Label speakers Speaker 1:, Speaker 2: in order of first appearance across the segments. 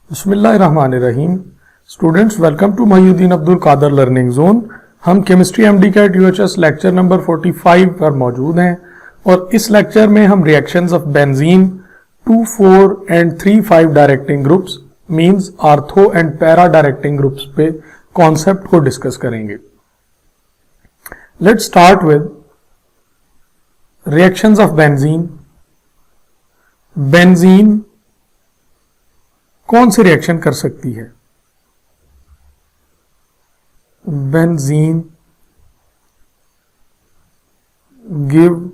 Speaker 1: बिस्मिल्लाहिर्रहमानिर्रहीम। Students, welcome to Mohiuddin Abdul Qadir learning zone. हम chemistry MD CAT UHS lecture number 45 पर मौजूद हैं और इस लेक्चर में हम reactions of benzene 2, 4 and 3, 5 directing groups means ortho and para directing groups पे कॉन्सेप्ट को डिस्कस करेंगे। Let's start with reactions of benzene. Benzene कौन सी रिएक्शन कर सकती है? Benzene give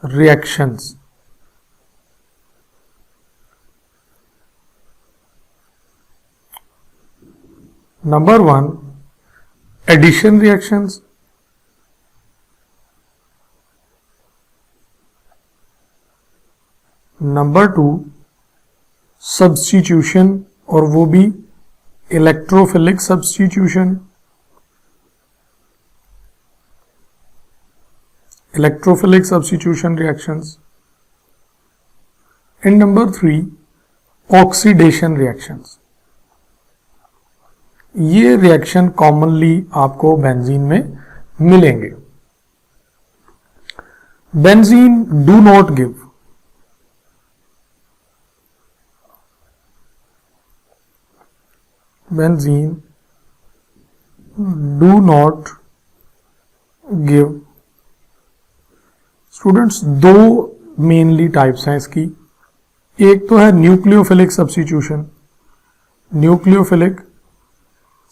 Speaker 1: reactions. Number 1, addition reactions. Number 2, substitution, और वो भी electrophilic substitution. Electrophilic substitution reactions. And number 3, oxidation reactions. ये रिएक्शन कॉमनली आपको बेंजीन में मिलेंगे। Benzene do not give benzene do not give. Students, दो मेनली टाइप्स हैं इसकी। एक तो है न्यूक्लियोफिलिक सब्स्टिट्यूशन। न्यूक्लियोफिलिक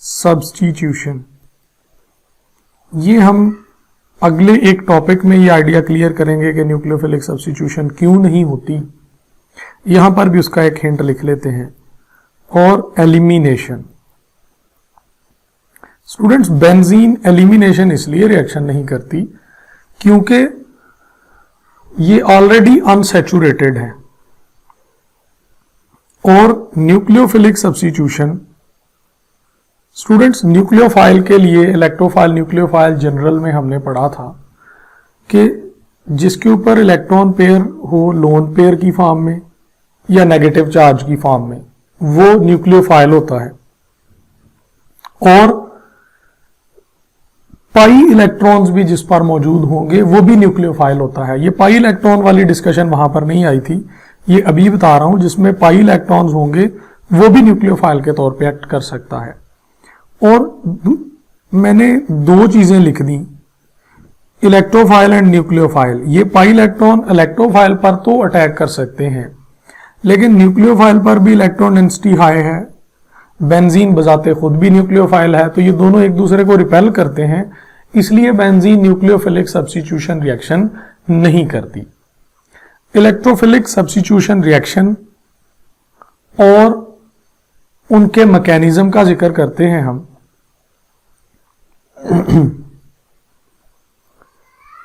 Speaker 1: सब्स्टिट्यूशन ये हम अगले एक टॉपिक में ये आइडिया क्लियर करेंगे कि न्यूक्लियोफिलिक सब्स्टिट्यूशन क्यों नहीं होती। यहां पर भी उसका एक हिंट लिख लेते हैं। और एलिमिनेशन। स्टूडेंट्स, बेंजीन एलिमिनेशन इसलिए रिएक्शन नहीं करती क्योंकि ये ऑलरेडी अनसैचुरेटेड है। और न्यूक्लियोफिलिक सब्स्टिट्यूशन, स्टूडेंट्स, न्यूक्लियोफाइल के लिए इलेक्ट्रोफाइल, न्यूक्लियोफाइल जनरल में हमने पढ़ा था कि जिसके ऊपर इलेक्ट्रॉन पेयर हो लोन पेयर की फॉर्म में या नेगेटिव चार्ज की फॉर्म में, वो न्यूक्लियोफाइल होता है। और पाई इलेक्ट्रॉन्स भी जिस पर मौजूद होंगे वो भी न्यूक्लियोफाइल होता है। ये पाई इलेक्ट्रॉन वाली डिस्कशन वहां पर नहीं आई थी, ये अभी बता रहा हूं। जिसमें पाई इलेक्ट्रॉन्स होंगे वो भी न्यूक्लियोफाइल के तौर पे एक्ट कर सकता है। और मैंने दो चीजें लिख दी, इलेक्ट्रोफाइल एंड न्यूक्लियोफाइल। ये पाई इलेक्ट्रॉन इलेक्ट्रोफाइल पर तो अटैक कर सकते हैं, लेकिन न्यूक्लियोफाइल पर भी इलेक्ट्रॉन डेंसिटी हाई है। बेंजीन बजाते खुद भी न्यूक्लियोफाइल है, तो ये दोनों एक दूसरे को रिपेल करते हैं, इसलिए बेंजीन न्यूक्लियोफिलिक सब्स्टिट्यूशन रिएक्शन नहीं करती। इलेक्ट्रोफिलिक सब्स्टिट्यूशन रिएक्शन और उनके मैकेनिज्म का जिक्र करते हैं हम।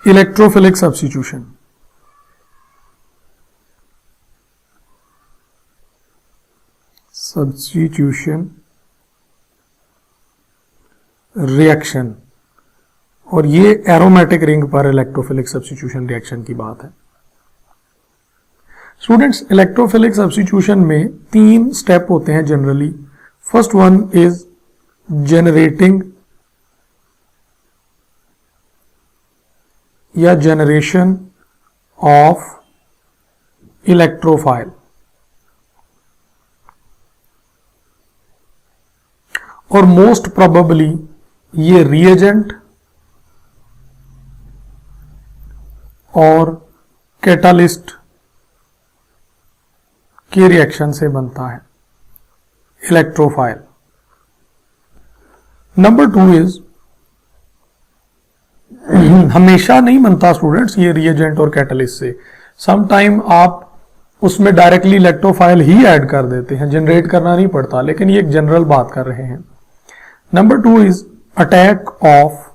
Speaker 1: इलेक्ट्रोफिलिक सब्स्टिट्यूशन, सब्स्टिट्यूशन रिएक्शन, और ये एरोमेटिक रिंग पर इलेक्ट्रोफिलिक सब्स्टिट्यूशन रिएक्शन की बात है। स्टूडेंट्स, इलेक्ट्रोफिलिक सब्स्टिट्यूशन में 3 स्टेप होते हैं generally. First one is generating या जनरेशन ऑफ इलेक्ट्रोफाइल। और मोस्ट प्रोबेबली ये रिएजेंट और कैटालिस्ट के रिएक्शन से बनता है इलेक्ट्रोफाइल। नंबर 2 इज, हमेशा नहीं बनता स्टूडेंट्स ये रिएजेंट और कैटालिस्ट से। समटाइम आप उसमें डायरेक्टली इलेक्ट्रोफाइल ही ऐड कर देते हैं, जनरेट करना नहीं पड़ता, लेकिन ये एक जनरल बात कर रहे हैं। Number 2 is attack of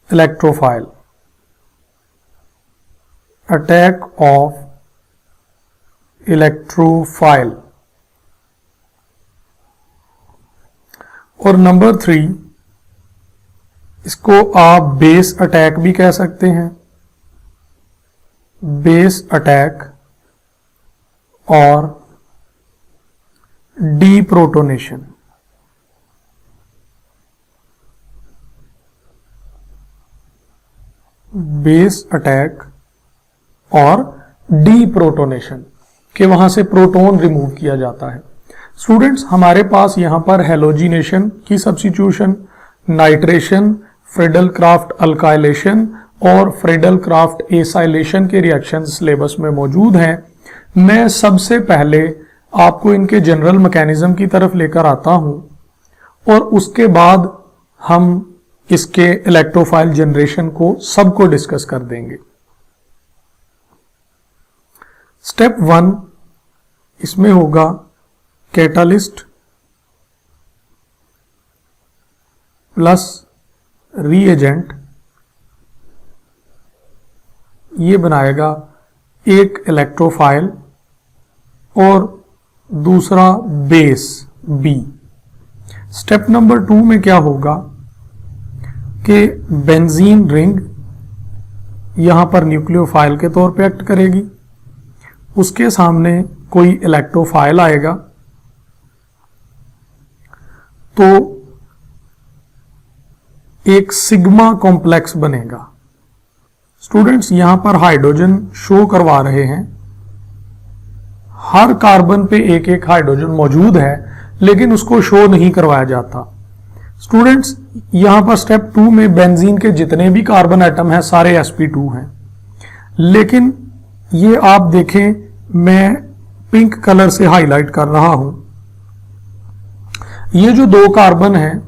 Speaker 1: electrophile. Attack of electrophile. और नंबर 3, इसको आप बेस अटैक भी कह सकते हैं। बेस अटैक और डीप्रोटोनेशन। बेस अटैक और डीप्रोटोनेशन के वहां से प्रोटॉन रिमूव किया जाता है। स्टूडेंट्स, हमारे पास यहां पर हेलोजिनेशन की substitution, nitration, Friedel craft alkylation और फ्रीडल क्राफ्ट एसाइलेशन के रिएक्शन सिलेबस में मौजूद हैं। मैं सबसे पहले आपको इनके जनरल मैकेनिज्म की तरफ लेकर आता हूं और उसके बाद हम इसके इलेक्ट्रोफाइल जनरेशन को सबको डिस्कस कर देंगे। स्टेप 1 इसमें होगा कैटालिस्ट प्लस रीएजेंट, ये बनाएगा एक इलेक्ट्रोफाइल और दूसरा बेस बी। स्टेप नंबर 2 में क्या होगा कि बेंजीन रिंग यहां पर न्यूक्लियोफाइल के तौर पे एक्ट करेगी, उसके सामने कोई इलेक्ट्रोफाइल आएगा तो एक सिग्मा कॉम्प्लेक्स बनेगा। स्टूडेंट्स, यहां पर हाइड्रोजन शो करवा रहे हैं, हर कार्बन पे एक एक हाइड्रोजन मौजूद है लेकिन उसको शो नहीं करवाया जाता। स्टूडेंट्स, यहां पर स्टेप 2 में बेंजीन के जितने भी कार्बन एटम हैं सारे sp2 हैं, लेकिन ये आप देखें मैं पिंक कलर से हाईलाइट कर रहा हूं, ये जो 2 कार्बन हैं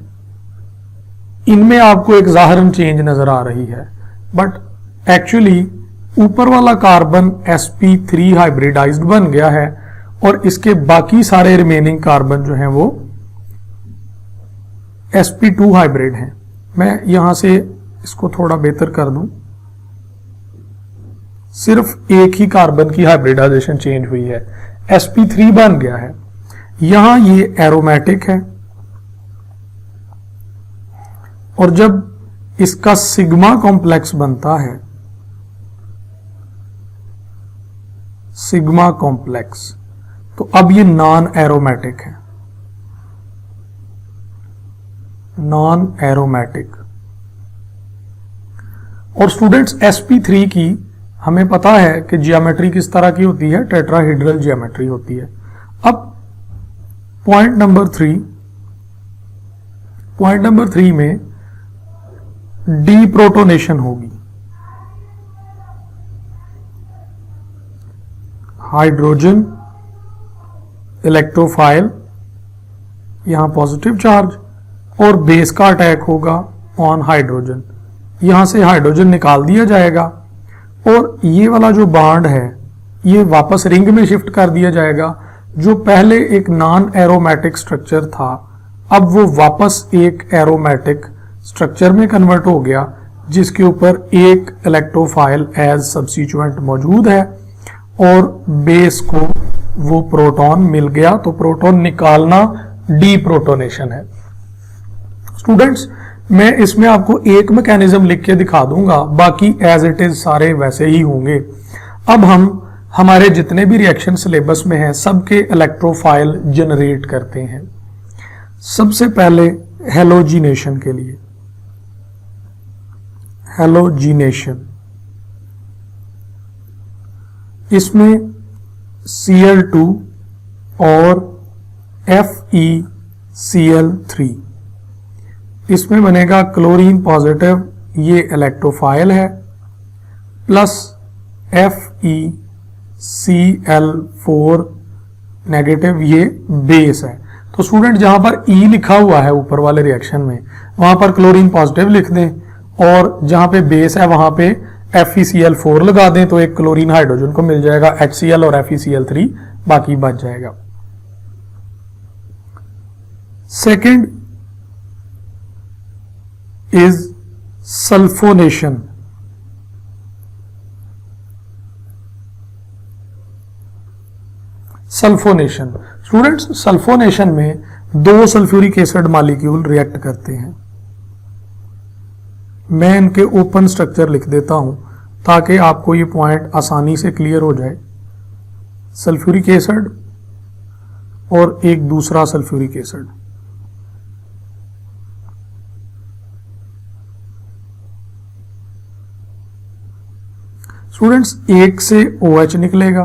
Speaker 1: इनमें आपको एक ज़ाहिरन चेंज नजर आ रही है, बट एक्चुअली ऊपर वाला कार्बन sp3 हाइब्रिडाइज्ड बन गया है और इसके बाकी सारे रिमेनिंग कार्बन जो हैं वो sp2 हाइब्रिड हैं। मैं यहां से इसको थोड़ा बेहतर कर दूं, सिर्फ एक ही कार्बन की हाइब्रिडाइजेशन चेंज हुई है, sp3 बन गया है। यहां ये एरोमेटिक है और जब इसका सिग्मा कॉम्प्लेक्स बनता है, सिग्मा कॉम्प्लेक्स, तो अब ये नॉन एरोमेटिक है, नॉन एरोमेटिक। और स्टूडेंट्स, sp3 की हमें पता है कि जियोमेट्री किस तरह की होती है, टेट्राहेड्रल जियोमेट्री होती है। अब पॉइंट नंबर 3 में डीप्रोटोनेशन होगी। हाइड्रोजन इलेक्ट्रोफाइल, यहां पॉजिटिव चार्ज और बेस का अटैक होगा ऑन हाइड्रोजन, यहां से हाइड्रोजन निकाल दिया जाएगा और ये वाला जो बॉन्ड है ये वापस रिंग में शिफ्ट कर दिया जाएगा। जो पहले एक नॉन एरोमेटिक स्ट्रक्चर था अब वो वापस एक एरोमेटिक स्ट्रक्चर में कन्वर्ट हो गया, जिसके ऊपर एक इलेक्ट्रोफाइल एज सब्स्टिट्यूएंट मौजूद है और बेस को वो प्रोटॉन मिल गया, तो प्रोटॉन निकालना डीप्रोटोनेशन है। स्टूडेंट्स, मैं इसमें आपको एक मैकेनिज्म लिख के दिखा दूंगा, बाकी एज इट इज सारे वैसे ही होंगे। अब हम हमारे जितने भी रिएक्शन सिलेबस में हैं सबके इलेक्ट्रोफाइल जनरेट करते हैं। सबसे पहले हेलोजिनेशन के लिए, हेलोजिनेशन, इसमें Cl2 और FeCl3, इसमें बनेगा क्लोरीन पॉजिटिव, ये इलेक्ट्रोफाइल है, प्लस FeCl4 नेगेटिव, ये बेस है। तो स्टूडेंट, जहां पर E लिखा हुआ है ऊपर वाले रिएक्शन में वहां पर क्लोरीन पॉजिटिव लिख दें और जहां पे बेस है वहां पे FeCl4 लगा दें, तो एक क्लोरीन हाइड्रोजन को मिल जाएगा HCl और FeCl3 बाकी बच जाएगा। Second is sulphonation. Sulphonation, students, sulphonation में 2 सल्फ्यूरिक एसिड मॉलिक्यूल रिएक्ट करते हैं। मैं इनके ओपन स्ट्रक्चर लिख देता हूं ताकि आपको ये पॉइंट आसानी से क्लियर हो जाए। सल्फ्यूरिक एसिड और एक दूसरा सल्फ्यूरिक एसिड। स्टूडेंट्स, एक से OH निकलेगा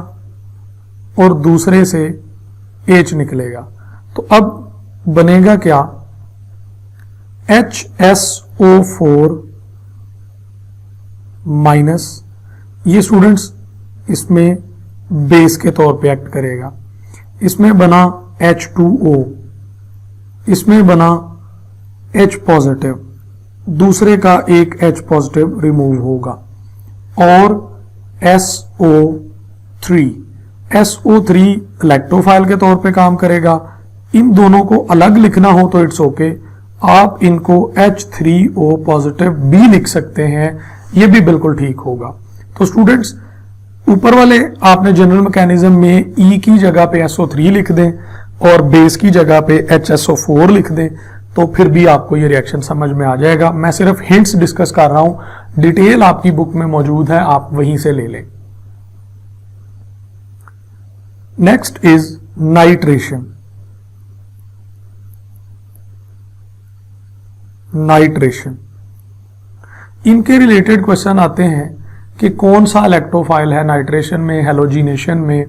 Speaker 1: और दूसरे से H निकलेगा, तो अब बनेगा क्या, HSO4 माइनस, ये स्टूडेंट्स इसमें बेस के तौर पे एक्ट करेगा। इसमें बना H2O, इसमें बना H पॉजिटिव, दूसरे का एक H पॉजिटिव रिमूव होगा और SO3 इलेक्ट्रोफाइल के तौर पे काम करेगा। इन दोनों को अलग लिखना हो तो इट्स ओके, आप इनको H3O पॉजिटिव भी लिख सकते हैं, ये भी बिल्कुल ठीक होगा। तो स्टूडेंट्स, ऊपर वाले आपने जनरल मैकेनिज्म में E की जगह पे SO3 लिख दें और बेस की जगह पे HSO4 लिख दें, तो फिर भी आपको ये रिएक्शन समझ में आ जाएगा। मैं सिर्फ हिंट्स डिस्कस कर रहा हूं, डिटेल आपकी बुक में मौजूद है, आप वहीं से ले लें। Next is nitration. नाइट्रेशन, इनके रिलेटेड क्वेश्चन आते हैं कि कौन सा इलेक्ट्रोफाइल है नाइट्रेशन में, हेलोजिनेशन में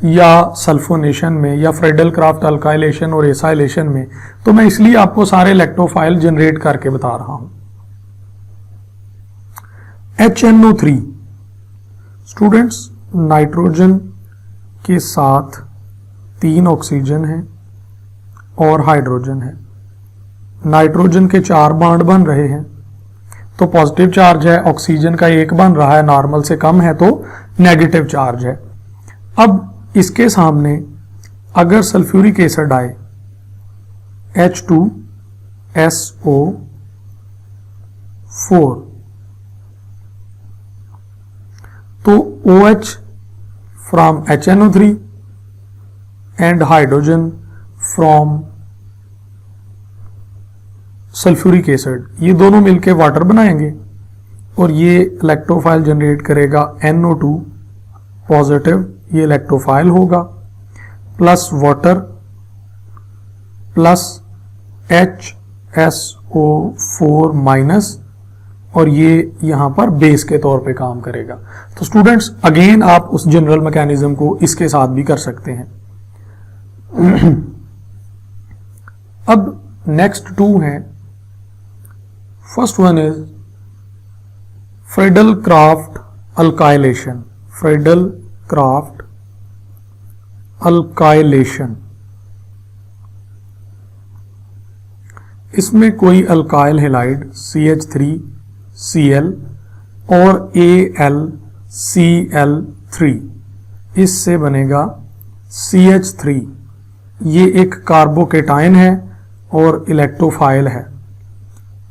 Speaker 1: या सल्फोनेशन में या फ्रेडल क्राफ्ट अल्काइलेशन और एसाइलेशन में। तो मैं इसलिए आपको सारे इलेक्ट्रोफाइल जनरेट करके बता रहा हूं। HNO3 स्टूडेंट्स, नाइट्रोजन के साथ 3 ऑक्सीजन है और हाइड्रोजन है। नाइट्रोजन के 4 बॉन्ड बन रहे हैं तो पॉजिटिव चार्ज है, ऑक्सीजन का 1 बन रहा है, नॉर्मल से कम है तो नेगेटिव चार्ज है। अब इसके सामने अगर सल्फ्यूरिक एसिड आए H2SO4 तो OH from HNO3 and hydrogen from sulphuric acid, ये दोनों मिलके वाटर बनाएंगे और ये इलेक्ट्रोफाइल जनरेट करेगा NO2 पॉजिटिव, ये इलेक्ट्रोफाइल होगा, plus water plus HSO4 minus, और ये यहां पर बेस के तौर पे काम करेगा। तो स्टूडेंट्स, अगेन आप उस जनरल मैकेनिज्म को इसके साथ भी कर सकते हैं। अब नेक्स्ट 2 हैं। First one is Friedel craft alkylation. Friedel craft alkylation, इसमें कोई अल्काइल हैलाइड CH3Cl और AlCl3, इससे बनेगा CH3। ये एक कार्बोकेटाइन है और इलेक्ट्रोफाइल है।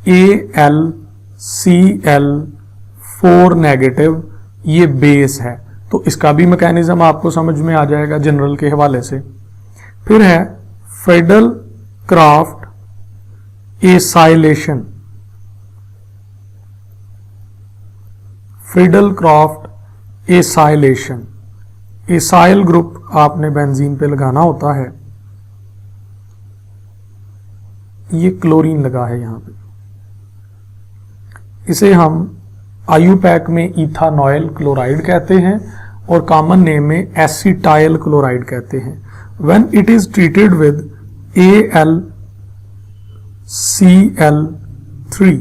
Speaker 1: AlCl4 नेगेटिव, ये बेस है, तो इसका भी मैकेनिज्म आपको समझ में आ जाएगा जनरल के हवाले से। फिर है Friedel Crafts acylation. Friedel Crafts acylation, acyl group आपने बेंजीन पे लगाना होता है, ये क्लोरीन लगा है यहां पे, इसे हम आयुपैक में इथानॉयल क्लोराइड कहते हैं और कॉमन नेम में एसिटाइल क्लोराइड कहते हैं। When it is treated with AlCl3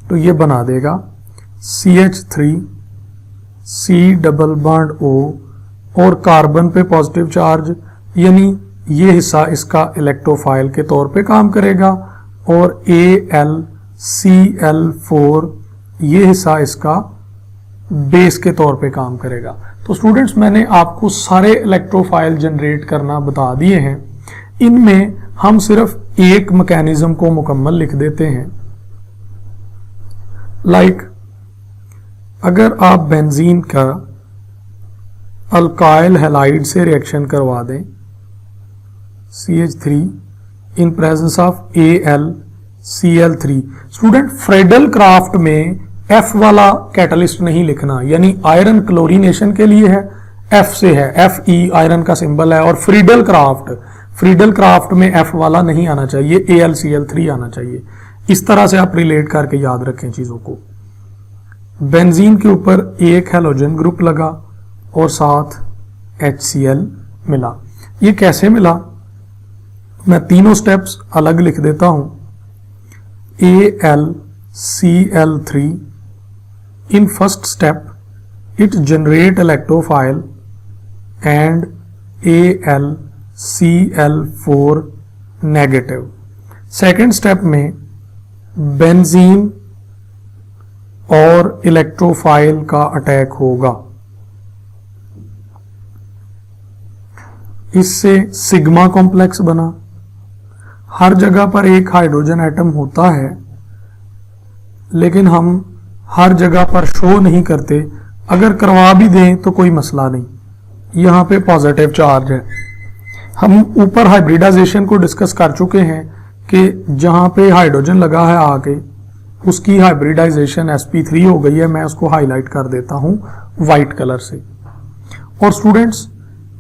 Speaker 1: तो ये बना देगा CH3C डबल बॉन्ड O और कार्बन पे पॉजिटिव चार्ज, यानी ये हिस्सा इसका इलेक्ट्रोफाइल के तौर पे काम करेगा और AlCl4 ये हिस्सा इसका बेस के तौर पे काम करेगा। तो स्टूडेंट्स, मैंने आपको सारे इलेक्ट्रोफाइल जनरेट करना बता दिए हैं। इनमें हम सिर्फ एक मैकेनिज्म को मुकम्मल लिख देते हैं। लाइक अगर आप बेंजीन का अल्काइल हैलाइड से रिएक्शन करवा दें CH3 in presence of AlCl3, student Friedel craft में F वाला कैटलिस्ट नहीं लिखना, यानी आयरन क्लोरीनेशन के लिए है, एफ से है, एफ ई आयरन का सिंबल है, और फ्रीडल क्राफ्ट में एफ वाला नहीं आना चाहिए, AlCl3 आना चाहिए। इस तरह से आप रिलेट करके याद रखें चीजों को। बेंजीन के ऊपर एक हैलोजन ग्रुप लगा और साथ HCl मिला। ये कैसे मिला, मैं तीनों स्टेप्स अलग लिख देता हूं। AlCl3, in first step it generate electrophile and AlCl4 negative. Second step में बेंजीन और इलेक्ट्रोफाइल का अटैक होगा, इससे सिग्मा कॉम्प्लेक्स बना। हर जगह पर एक हाइड्रोजन एटम होता है, लेकिन हम हर जगह पर शो नहीं करते। अगर करवा भी दें तो कोई मसला नहीं, यहां पे पॉजिटिव चार्ज है। हम ऊपर हाइब्रिडाइजेशन को डिस्कस कर चुके हैं कि जहां पे हाइड्रोजन लगा है आगे, उसकी हाइब्रिडाइजेशन sp3 हो गई है। मैं उसको हाईलाइट कर देता हूं व्हाइट कलर से। और students,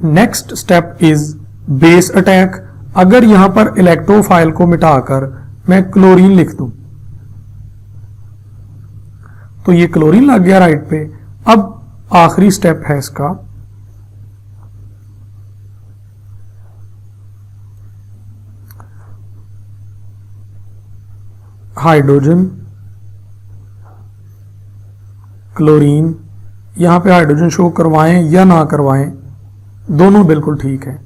Speaker 1: next step is base attack. अगर यहां पर इलेक्ट्रोफाइल को मिटाकर मैं क्लोरीन लिख दूं तो ये क्लोरीन लग गया राइट पे। अब आखिरी स्टेप है इसका, हाइड्रोजन क्लोरीन। यहां पे हाइड्रोजन शो करवाएं या ना करवाएं, दोनों बिल्कुल ठीक है।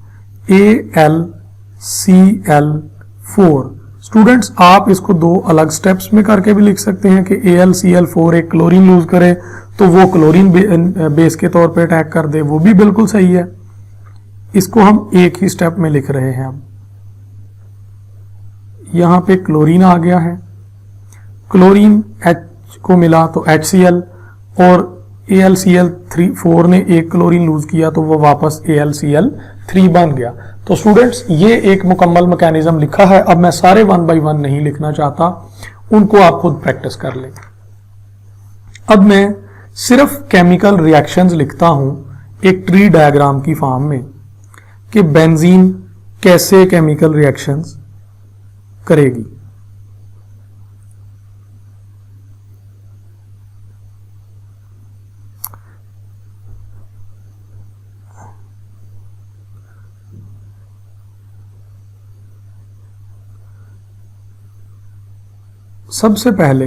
Speaker 1: AlCl4। स्टूडेंट्स, आप इसको दो अलग स्टेप्स में करके भी लिख सकते हैं कि AlCl4 एक क्लोरीन लूज करे तो वो क्लोरीन बेस के तौर पे अटैक कर दे, वो भी बिल्कुल सही है। इसको हम एक ही स्टेप में लिख रहे हैं। अब यहां पे क्लोरीन आ गया है, क्लोरीन H को मिला तो HCl, और AlCl4 ने एक क्लोरीन लूज किया तो वो वापस AlCl3 बन गया। तो स्टूडेंट्स, ये एक मुकम्मल मैकेनिज्म लिखा है। अब मैं सारे 1 बाय 1 नहीं लिखना चाहता, उनको आप खुद प्रैक्टिस कर लें। अब मैं सिर्फ केमिकल रिएक्शंस लिखता हूं एक ट्री डायग्राम की फॉर्म में कि बेंजीन कैसे केमिकल रिएक्शंस करेगी। सबसे पहले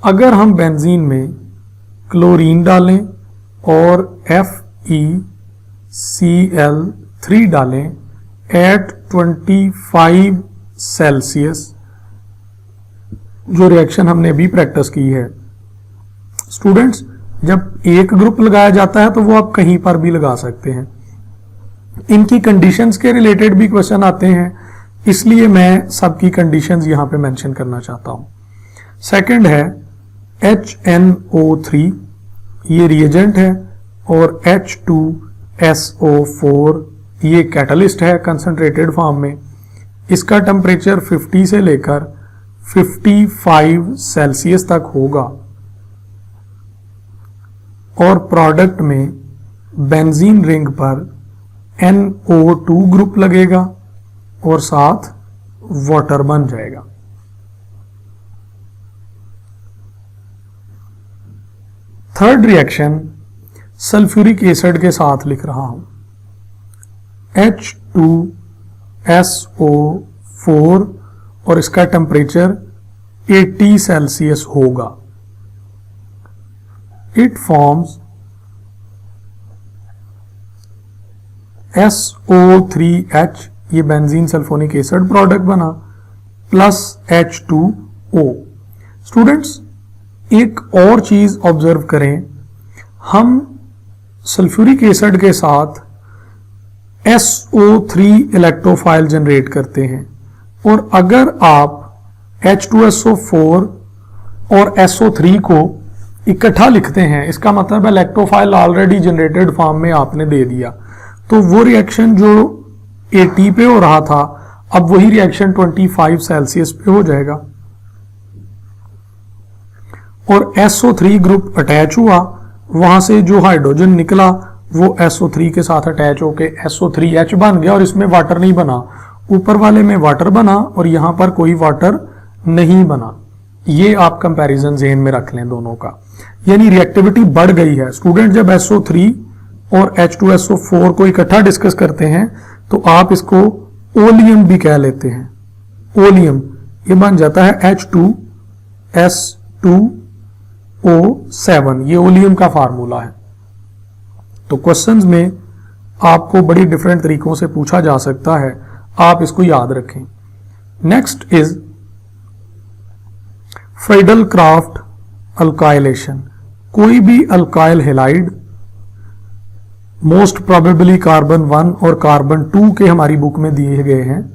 Speaker 1: अगर हम बेंजीन में क्लोरीन डालें और FeCl3 डालें एट 25 सेल्सियस, जो रिएक्शन हमने अभी प्रैक्टिस की है। स्टूडेंट्स, जब एक ग्रुप लगाया जाता है तो वो आप कहीं पर भी लगा सकते हैं। इनकी कंडीशंस के रिलेटेड भी क्वेश्चन आते हैं, इसलिए मैं सबकी कंडीशंस यहां पे मेंशन करना चाहता हूं। सेकंड है HNO3, ये रिएजेंट है, और H2SO4 ये कैटलिस्ट है कंसंट्रेटेड फॉर्म में। इसका टेम्परेचर 50 से लेकर 55 सेल्सियस तक होगा, और प्रोडक्ट में बेंजीन रिंग पर NO2 ग्रुप लगेगा और साथ वाटर बन जाएगा। थर्ड रिएक्शन सल्फ्यूरिक एसिड के साथ लिख रहा हूं, H2SO4, और इसका टेम्परेचर 80 सेल्सियस होगा। इट फॉर्म्स SO3H, ये बेंजीन सल्फोनिक एसिड प्रोडक्ट बना, प्लस H2O। स्टूडेंट्स, एक और चीज ऑब्जर्व करें, हम सल्फ्यूरिक एसिड के साथ SO3 इलेक्ट्रोफाइल जनरेट करते हैं, और अगर आप H2SO4 और SO3 को इकट्ठा लिखते हैं, इसका मतलब इलेक्ट्रोफाइल ऑलरेडी जनरेटेड फॉर्म में आपने दे दिया, तो वो रिएक्शन जो 80 पे हो रहा था, अब वही रिएक्शन 25 सेल्सियस पे हो जाएगा, और SO3 ग्रुप अटैच हुआ, वहां से जो हाइड्रोजन निकला वो SO3 के साथ अटैच होके SO3H बन गया और इसमें वाटर नहीं बना, ऊपर वाले में वाटर बना और यहां पर कोई वाटर नहीं बना। ये आप कंपैरिजन ज़हन में रख लें दोनों का, यानी रिएक्टिविटी बढ़ गई है। स्टूडेंट जब SO3 और H2SO4 को इकट्ठा डिस्कस करते हैं तो आप इसको ओलियम भी कह लेते हैं। ओलियम ये बन जाता है H2SO7, ये ओलियम का फार्मूला है। तो क्वेश्चंस में आपको बड़ी डिफरेंट तरीकों से पूछा जा सकता है, आप इसको याद रखें। Next is Friedel craft alkylation. कोई भी alkyl halide most probably carbon 1 और कार्बन 2 के हमारी बुक में दिए गए हैं,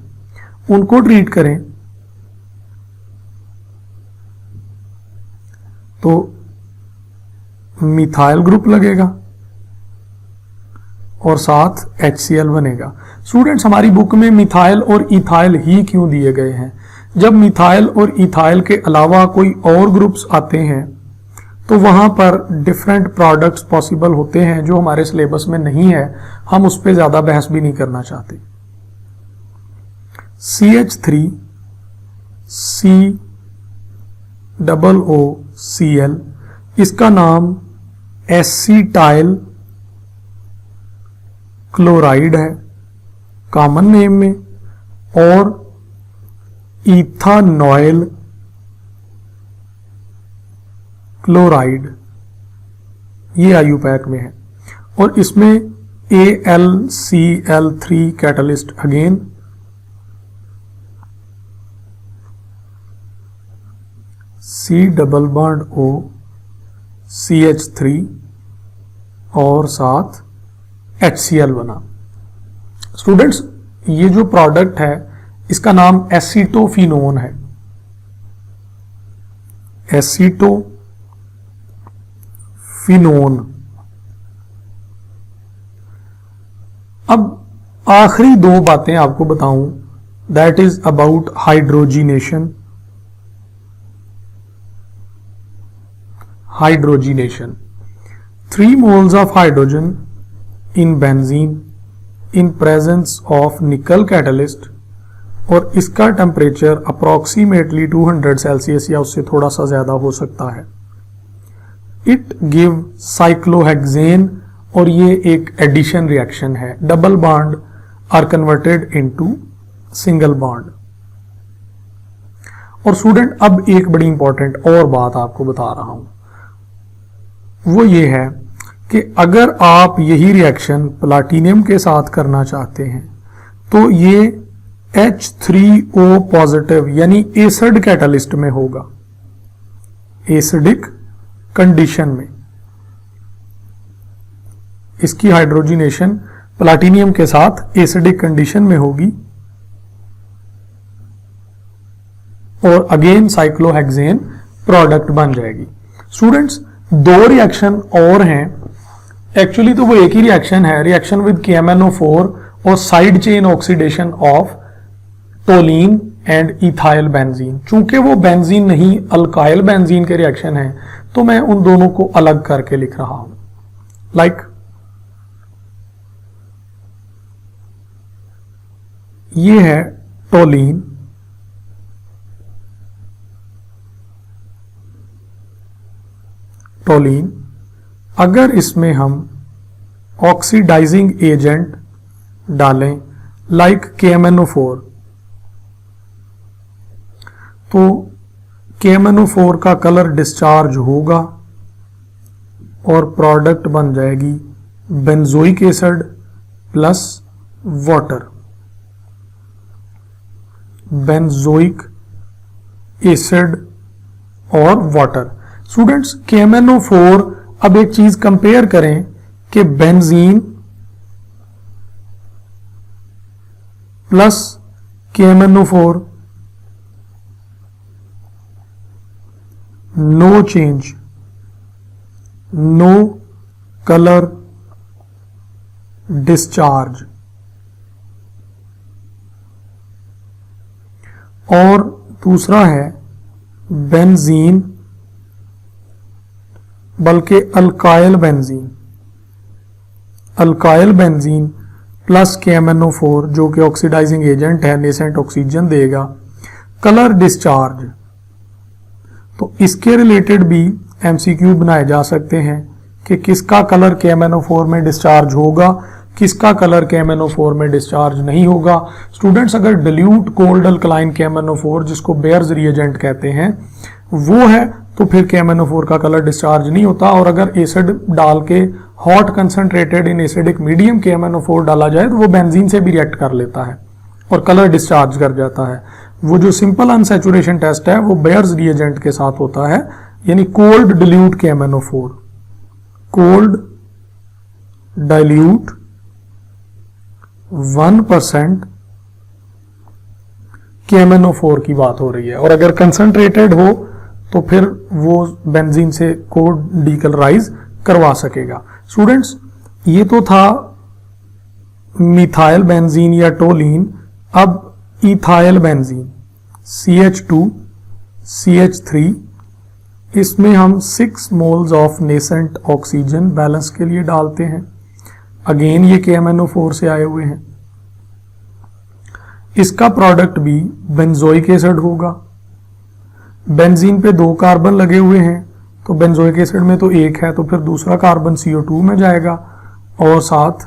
Speaker 1: उनको ट्रीट करें तो मिथाइल ग्रुप लगेगा और साथ HCl बनेगा। स्टूडेंट्स हमारी बुक में मिथाइल और इथाइल ही क्यों दिए गए हैं? जब मिथाइल और इथाइल के अलावा कोई और ग्रुप्स आते हैं तो वहां पर डिफरेंट प्रोडक्ट्स पॉसिबल होते हैं जो हमारे सिलेबस में नहीं है, हम उस पर ज्यादा बहस भी नहीं करना चाहते। CH3 COOCl, इसका नाम एसीटाइल क्लोराइड है कॉमन नेम में, और इथानॉइल क्लोराइड ये आयुपैक में है, और इसमें AlCl3 catalyst again, C double bond O CH3 और साथ HCl बना। स्टूडेंट्स ये जो प्रोडक्ट है इसका नाम एसीटोफिनोन है। एसीटोफिनोन। अब आखिरी दो बातें आपको बताऊं, that is about hydrogenation. Hydrogenation, 3 moles of hydrogen in benzene in presence of nickel catalyst, और इसका टेम्परेचर अप्रोक्सीमेटली 200 सेल्सियस या उससे थोड़ा सा ज्यादा हो सकता है। इट गिव साइक्लोहेक्सेन, और ये एक एडिशन रिएक्शन है। Double bond are converted into single bond. और स्टूडेंट अब एक बड़ी इंपॉर्टेंट और बात आपको बता रहा हूं, वो ये है कि अगर आप यही रिएक्शन प्लाटिनियम के साथ करना चाहते हैं तो ये H3O पॉजिटिव यानी एसिड कैटलिस्ट में होगा, एसिडिक कंडीशन में। इसकी हाइड्रोजिनेशन प्लाटिनियम के साथ एसिडिक कंडीशन में होगी और अगेन साइक्लोहेक्सेन प्रोडक्ट बन जाएगी। स्टूडेंट्स 2 रिएक्शन और हैं, एक्चुअली तो वो एक ही रिएक्शन है, रिएक्शन विद KMnO4 और side chain oxidation of टोलीन and ethyl benzene. चूंकि वो बेंजीन नहीं अल्काइल बेंजीन के रिएक्शन है तो मैं उन दोनों को अलग करके लिख रहा हूं। लाइक ये है टोलीन, टोलीन अगर इसमें हम ऑक्सीडाइजिंग एजेंट डालें लाइक KMnO4 तो KMnO4 का कलर डिस्चार्ज होगा और प्रोडक्ट बन जाएगी benzoic acid plus water, benzoic acid और वाटर। स्टूडेंट्स KMnO4, अब एक चीज कंपेयर करें कि benzene plus KMnO4 no change, no colour discharge, और दूसरा है बेंजीन बल्कि alkyl benzene, alkyl benzene plus KMnO4 जो कि ऑक्सीडाइजिंग एजेंट है, नेसेंट ऑक्सीजन देगा। कलर डिस्चार्ज, तो इसके रिलेटेड भी MCQ बनाए जा सकते हैं कि किसका कलर KMnO4 में डिस्चार्ज होगा, किसका कलर KMnO4 में डिस्चार्ज नहीं होगा। स्टूडेंट्स, अगर डिल्यूट कोल्ड अल्कलाइन KMnO4 जिसको बेयर्स रिएजेंट कहते हैं वो है तो फिर KMnO4 का कलर डिस्चार्ज नहीं होता, और अगर एसिड डाल के hot concentrated in acidic medium KMnO4 डाला जाए तो वो बेंजीन से भी रिएक्ट कर लेता है और कलर डिस्चार्ज कर जाता है। वो जो सिंपल अनसैचुरेशन टेस्ट है वो बेयर्स रिएजेंट के साथ होता है, यानी cold dilute KMnO4, cold dilute 1% KMnO4 की बात हो रही है, और अगर कंसंट्रेटेड हो तो फिर वो बेंजीन से को डीकलराइज करवा सकेगा। स्टूडेंट्स, ये तो था मिथाइल बेंजीन या टोलीन। अब इथाइल बेंजीन CH2 CH3, इसमें हम 6 moles of nascent oxygen balance के लिए डालते हैं। अगेन ये KMnO4 से आए हुए हैं। इसका प्रोडक्ट भी बेंजोइक एसिड होगा। बेंजीन पे 2 कार्बन लगे हुए हैं तो बेंजोइक एसिड में तो 1 है, तो फिर दूसरा कार्बन CO2 में जाएगा और साथ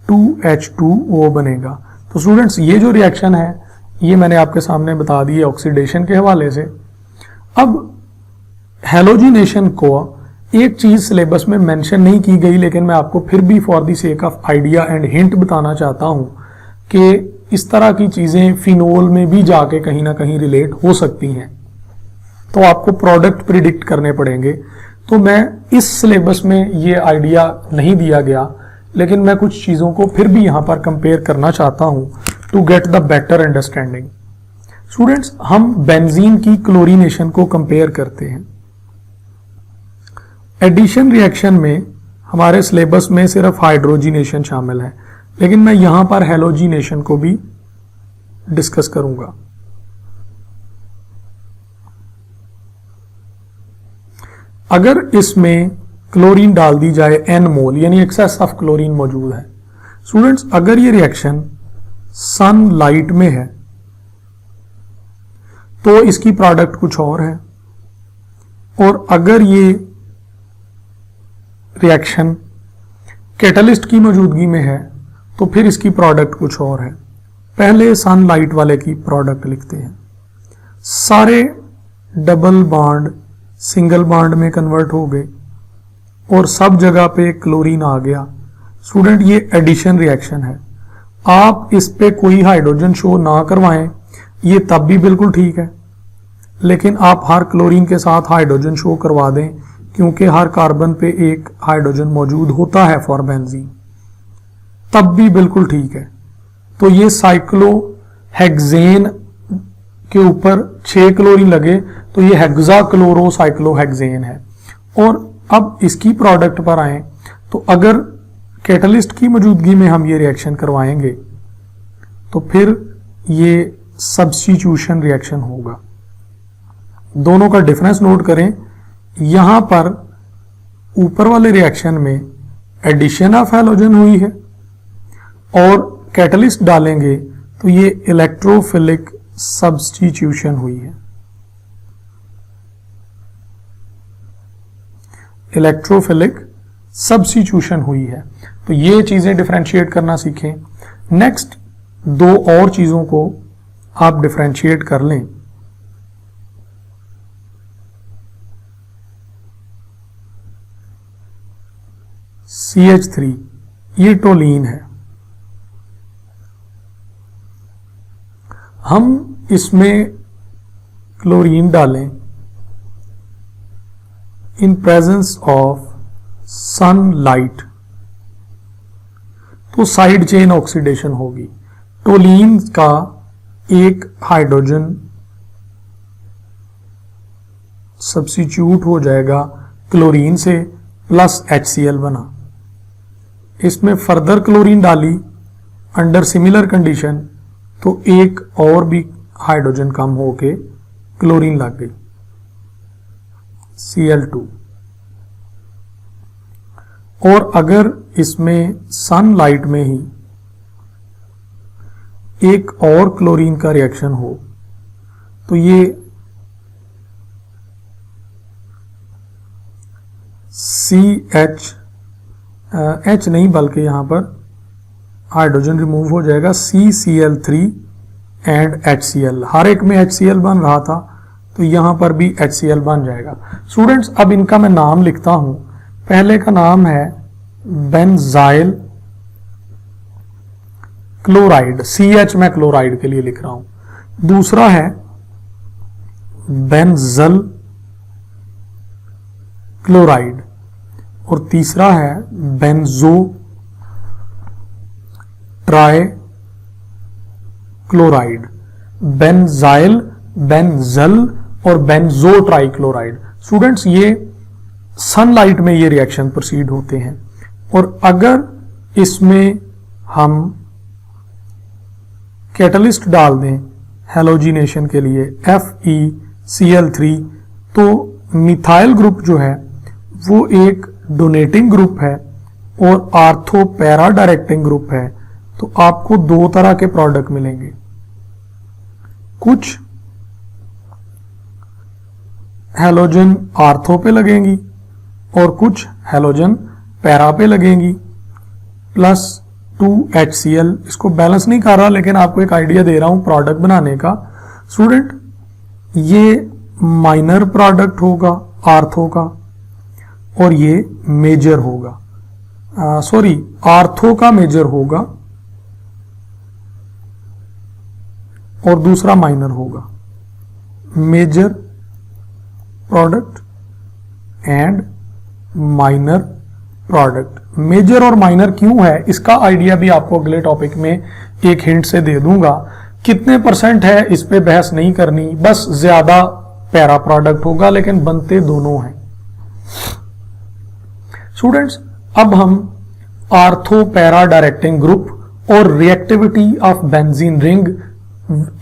Speaker 1: 2H2O बनेगा। तो स्टूडेंट्स, ये जो रिएक्शन है ये मैंने आपके सामने बता दी है ऑक्सीडेशन के हवाले से। अब हेलोजिनेशन को एक चीज सिलेबस में मेंशन नहीं की गई, लेकिन मैं आपको फिर भी for the sake of idea and hint बताना चाहता हूं कि इस तरह की चीजें फिनोल में भी जाके कहीं ना कहीं रिलेट हो सकती हैं, तो आपको प्रोडक्ट प्रिडिक्ट करने पड़ेंगे। तो मैं इस सिलेबस में ये आइडिया नहीं दिया गया, लेकिन मैं कुछ चीजों को फिर भी यहां पर कंपेयर करना चाहता हूं to get the better understanding. Students, हम बेंजीन की क्लोरीनेशन को कंपेयर करते हैं। एडिशन रिएक्शन में हमारे सिलेबस में सिर्फ हाइड्रोजिनेशन शामिल है, लेकिन मैं यहां पर हेलोजिनेशन को भी डिस्कस करूंगा। अगर इसमें क्लोरीन डाल दी जाए n मोल, यानी एक्सेस ऑफ क्लोरीन मौजूद है। स्टूडेंट्स, अगर ये रिएक्शन सनलाइट में है तो इसकी प्रोडक्ट कुछ और है, और अगर ये रिएक्शन कैटलिस्ट की मौजूदगी में है तो फिर इसकी प्रोडक्ट कुछ और है। पहले सनलाइट वाले की प्रोडक्ट लिखते हैं। सारे डबल बॉन्ड सिंगल बॉन्ड में कन्वर्ट हो गए और सब जगह पे क्लोरीन आ गया। स्टूडेंट, ये एडिशन रिएक्शन है। आप इस पे कोई हाइड्रोजन शो ना करवाएं, ये तब भी बिल्कुल ठीक है, लेकिन आप हर क्लोरीन के साथ हाइड्रोजन शो करवा दें, क्योंकि हर कार्बन पे एक हाइड्रोजन मौजूद होता है फॉर बेंजीन, तब भी बिल्कुल ठीक है। तो ये साइक्लोहेक्सेन के ऊपर 6 क्लोरीन लगे तो ये हेक्साक्लोरोसाइक्लोहेक्सेन है। और अब इसकी प्रोडक्ट पर आए तो अगर कैटलिस्ट की मौजूदगी में हम ये रिएक्शन करवाएंगे तो फिर ये सब्स्टिट्यूशन रिएक्शन होगा। दोनों का डिफरेंस नोट करें। यहां पर ऊपर वाले रिएक्शन में एडिशन ऑफ हैलोजन हुई है, और कैटलिस्ट डालेंगे तो ये इलेक्ट्रोफिलिक सब्स्टिट्यूशन हुई है। इलेक्ट्रोफिलिक सब्स्टिट्यूशन हुई है। तो ये चीजें डिफरेंशिएट करना सीखें। नेक्स्ट 2 और चीजों को आप डिफरेंशिएट कर लें। CH3 ये टोलीन है। हम इसमें क्लोरीन डालें इन प्रेजेंस ऑफ सनलाइट तो साइड चेन ऑक्सीडेशन होगी। टोलीन का एक हाइड्रोजन सब्स्टिट्यूट हो जाएगा क्लोरीन से प्लस HCl बना। इसमें फर्दर क्लोरीन डाली अंडर सिमिलर कंडीशन तो एक और भी हाइड्रोजन कम होके क्लोरीन लग गई Cl2। और अगर इसमें सनलाइट में ही एक और क्लोरीन का रिएक्शन हो तो ये एच नहीं बल्कि यहां पर हाइड्रोजन रिमूव हो जाएगा, CCl3 एंड HCl। हर एक में HCl बन रहा था तो यहां पर भी HCl बन जाएगा। स्टूडेंट्स अब इनका मैं नाम लिखता हूं। पहले का नाम है बेंजाइल क्लोराइड, CH मैं क्लोराइड के लिए लिख रहा हूं। दूसरा है बेंजल क्लोराइड और तीसरा है benzotrichloride. Benzyl, benzal और बेंजो ट्राई क्लोराइड। स्टूडेंट्स ये सनलाइट में ये रिएक्शन प्रोसीड होते हैं और अगर इसमें हम कैटलिस्ट डाल दें हैलोजिनेशन के लिए FeCl3 तो मिथाइल ग्रुप जो है वो एक डोनेटिंग ग्रुप है और आर्थो पैरा डायरेक्टिंग ग्रुप है। तो आपको दो तरह के प्रोडक्ट मिलेंगे, कुछ हैलोजन आर्थो पे लगेंगी और कुछ हैलोजन पैरा पे लगेंगी, प्लस 2HCl। इसको बैलेंस नहीं कर रहा लेकिन आपको एक आइडिया दे रहा हूं प्रोडक्ट बनाने का। स्टूडेंट ये माइनर प्रोडक्ट होगा आर्थो का और ये मेजर होगा, सॉरी आर्थो का मेजर होगा और दूसरा माइनर होगा। Major product and minor product. Major और माइनर क्यों है इसका आइडिया भी आपको अगले टॉपिक में एक हिंट से दे दूंगा। कितने परसेंट है इस पे बहस नहीं करनी, बस ज्यादा पैरा प्रोडक्ट होगा लेकिन बनते दोनों हैं। स्टूडेंट्स अब हम आर्थो पैरा डायरेक्टिंग ग्रुप और reactivity of benzene ring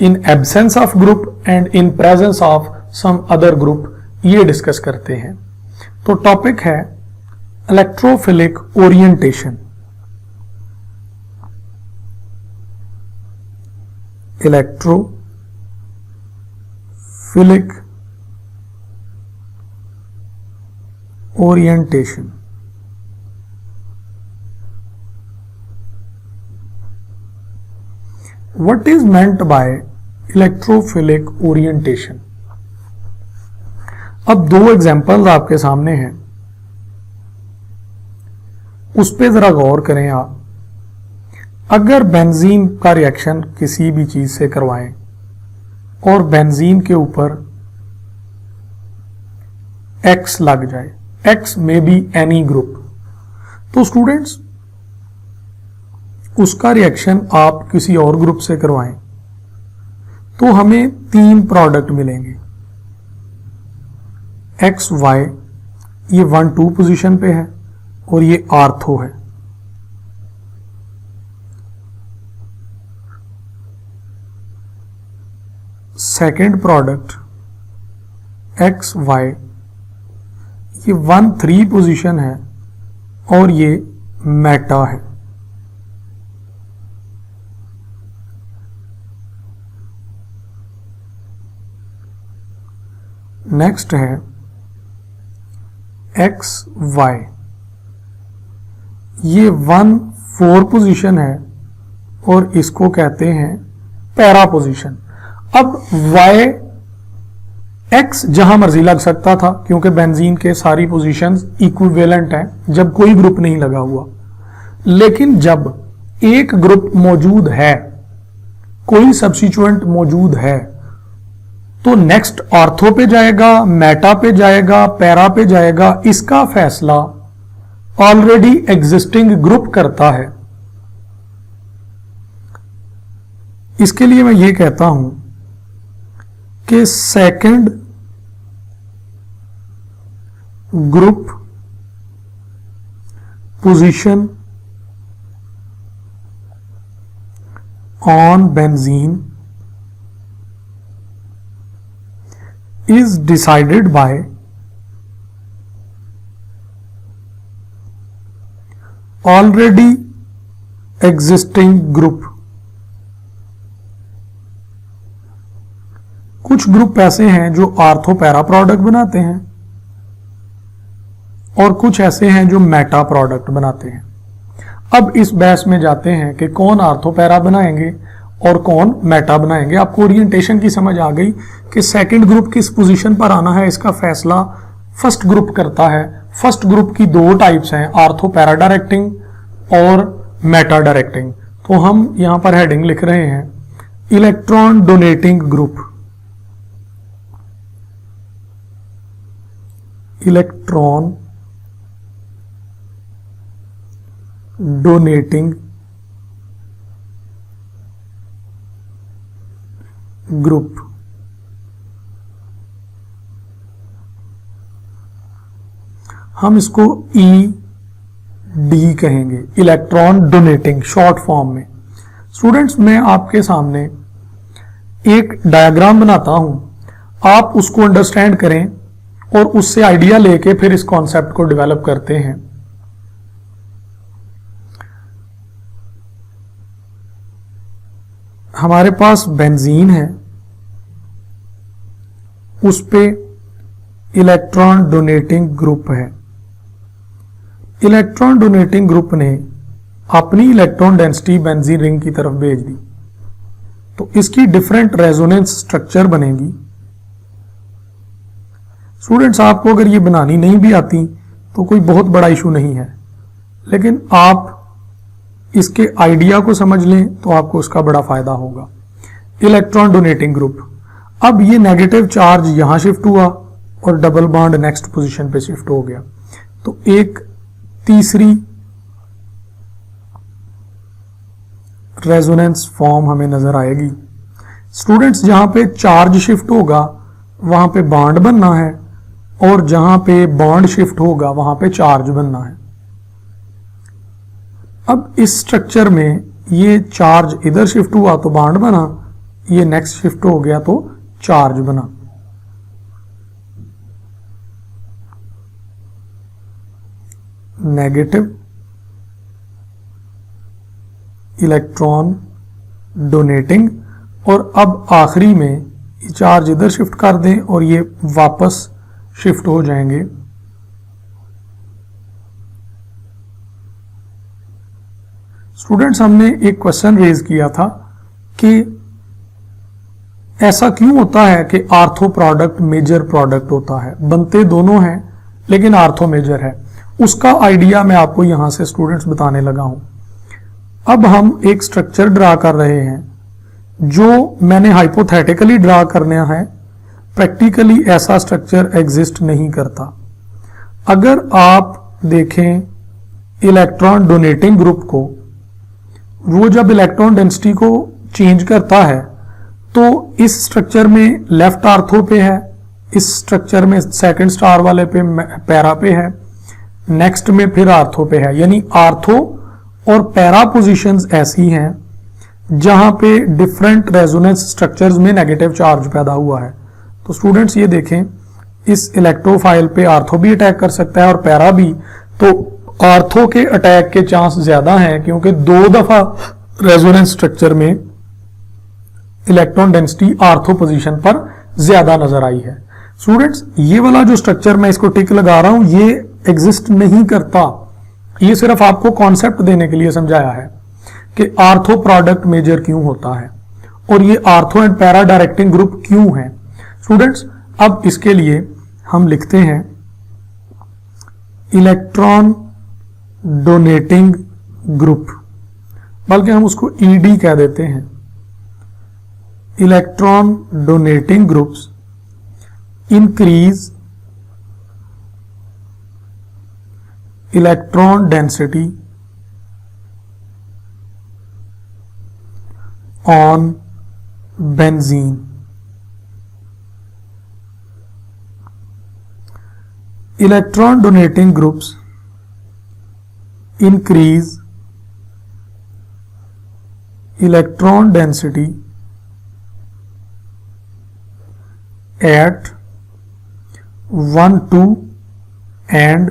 Speaker 1: in absence of group and in presence of some other group ये डिस्कस करते हैं। तो टॉपिक है electrophilic orientation. Electrophilic orientation. What is meant by electrophilic orientation? अब दो examples आपके सामने हैं, उस पे जरा गौर करें आप। अगर बेंजीन का रिएक्शन किसी भी चीज से करवाएं और बेंजीन के ऊपर X लग जाए, X में बी एनी ग्रुप, तो स्टूडेंट्स उसका रिएक्शन आप किसी और ग्रुप से करवाएं तो हमें तीन प्रोडक्ट मिलेंगे। एक्स वाई ये 1-2 पोजीशन पे है और ये आर्थो है। सेकेंड प्रोडक्ट एक्स वाई ये 1-3 पोजीशन है और ये मेटा है। नेक्स्ट है एक्स वाई ये 1-4 पोजीशन है और इसको कहते हैं पैरा पोजीशन। अब वाई एक्स जहां मर्जी लग सकता था क्योंकि बेंजीन के सारी पोजीशंस इक्विवेलेंट हैं जब कोई ग्रुप नहीं लगा हुआ, लेकिन जब एक ग्रुप मौजूद है, कोई सब्स्टिट्यूएंट मौजूद है, तो नेक्स्ट ऑर्थो पे जाएगा, मेटा पे जाएगा, पैरा पे जाएगा। इसका फैसला ऑलरेडी एग्जिस्टिंग ग्रुप करता है। इसके लिए मैं ये कहता हूं कि second group position on benzene is decided by already existing group. कुछ ग्रुप ऐसे हैं जो आर्थो पैरा प्रोडक्ट बनाते हैं और कुछ ऐसे हैं जो मेटा प्रोडक्ट बनाते हैं। अब इस बहस में जाते हैं कि कौन आर्थो पैरा बनाएंगे और कौन मेटा बनाएंगे। आपको ओरिएंटेशन की समझ आ गई कि सेकंड ग्रुप किस पोजीशन पर आना है, इसका फैसला फर्स्ट ग्रुप करता है। फर्स्ट ग्रुप की दो टाइप्स हैं, आर्थो पैरा डायरेक्टिंग और मेटा डायरेक्टिंग। तो हम यहां पर हेडिंग लिख रहे हैं electron donating group. Electron donating group. हम इसको ED कहेंगे, इलेक्ट्रॉन डोनेटिंग शॉर्ट फॉर्म में। स्टूडेंट्स, मैं आपके सामने एक डायग्राम बनाता हूं, आप उसको अंडरस्टैंड करें और उससे आइडिया लेके फिर इस कॉन्सेप्ट को डेवलप करते हैं। हमारे पास बेंजीन है, उस पे इलेक्ट्रॉन डोनेटिंग ग्रुप है। इलेक्ट्रॉन डोनेटिंग ग्रुप ने अपनी इलेक्ट्रॉन डेंसिटी बेंजीन रिंग की तरफ भेज दी, तो इसकी डिफरेंट रेजोनेंस स्ट्रक्चर बनेगी। स्टूडेंट्स, आपको अगर ये बनानी नहीं भी आती तो कोई बहुत बड़ा इशू नहीं है, लेकिन आप इसके आइडिया को समझ लें तो आपको उसका बड़ा फायदा होगा। इलेक्ट्रॉन डोनेटिंग ग्रुप, अब ये नेगेटिव चार्ज यहां शिफ्ट हुआ और डबल बॉन्ड नेक्स्ट पोजीशन पे शिफ्ट हो गया, तो एक तीसरी रेजोनेंस फॉर्म हमें नजर आएगी। स्टूडेंट्स, जहां पे चार्ज शिफ्ट होगा वहां पे बॉन्ड बनना है और जहां पे बॉन्ड शिफ्ट होगा वहां पे चार्ज बनना है। अब इस स्ट्रक्चर में ये चार्ज इधर शिफ्ट हुआ तो बॉन्ड बना, ये नेक्स्ट शिफ्ट हो गया तो चार्ज बना। नेगेटिव इलेक्ट्रॉन डोनेटिंग, और अब आखिरी में ये चार्ज इधर शिफ्ट कर दें और ये वापस शिफ्ट हो जाएंगे स्टूडेंट्स, हमने एक क्वेश्चन रेज किया था कि ऐसा क्यों होता है कि आर्थो प्रोडक्ट मेजर प्रोडक्ट होता है। बनते दोनों हैं लेकिन आर्थो मेजर है। उसका आइडिया मैं आपको यहां से स्टूडेंट्स बताने लगा हूं। अब हम एक स्ट्रक्चर ड्रा कर रहे हैं जो मैंने हाइपोथेटिकली ड्रा करना है, प्रैक्टिकली ऐसा स्ट्रक्चर एग्जिस्ट नहीं करता। अगर आप देखें इलेक्ट्रॉन डोनेटिंग ग्रुप को, वो जब इलेक्ट्रॉन डेंसिटी को चेंज करता है तो इस स्ट्रक्चर में लेफ्ट आर्थो पे है, इस स्ट्रक्चर में सेकंड स्टार वाले पे पैरा पे है, नेक्स्ट में फिर आर्थो पे है। यानी आर्थो और पैरा पोजीशंस ऐसी हैं जहां पे डिफरेंट रेजोनेंस स्ट्रक्चर्स में नेगेटिव चार्ज पैदा हुआ है। तो स्टूडेंट्स, ये देखें, इस इलेक्ट्रोफाइल पे आर्थो भी अटैक कर सकता है और पैरा भी। तो आर्थो के अटैक के चांस ज्यादा हैं क्योंकि 2 दफा रेजोनेंस स्ट्रक्चर में इलेक्ट्रॉन डेंसिटी आर्थो पोजीशन पर ज्यादा नजर आई है। स्टूडेंट्स, ये वाला जो स्ट्रक्चर मैं इसको टिक लगा रहा हूं, ये एग्जिस्ट नहीं करता। ये सिर्फ आपको कॉन्सेप्ट देने के लिए समझाया है कि आर्थो प्रोडक्ट मेजर क्यों होता है और ये ortho and para directing group क्यों है। स्टूडेंट्स, अब इसके लिए हम लिखते हैं इलेक्ट्रॉन डोनेटिंग ग्रुप, बल्कि हम उसको ED कह देते हैं। Electron donating groups increase electron density on benzene. Electron donating groups increase electron density at 1, 2 and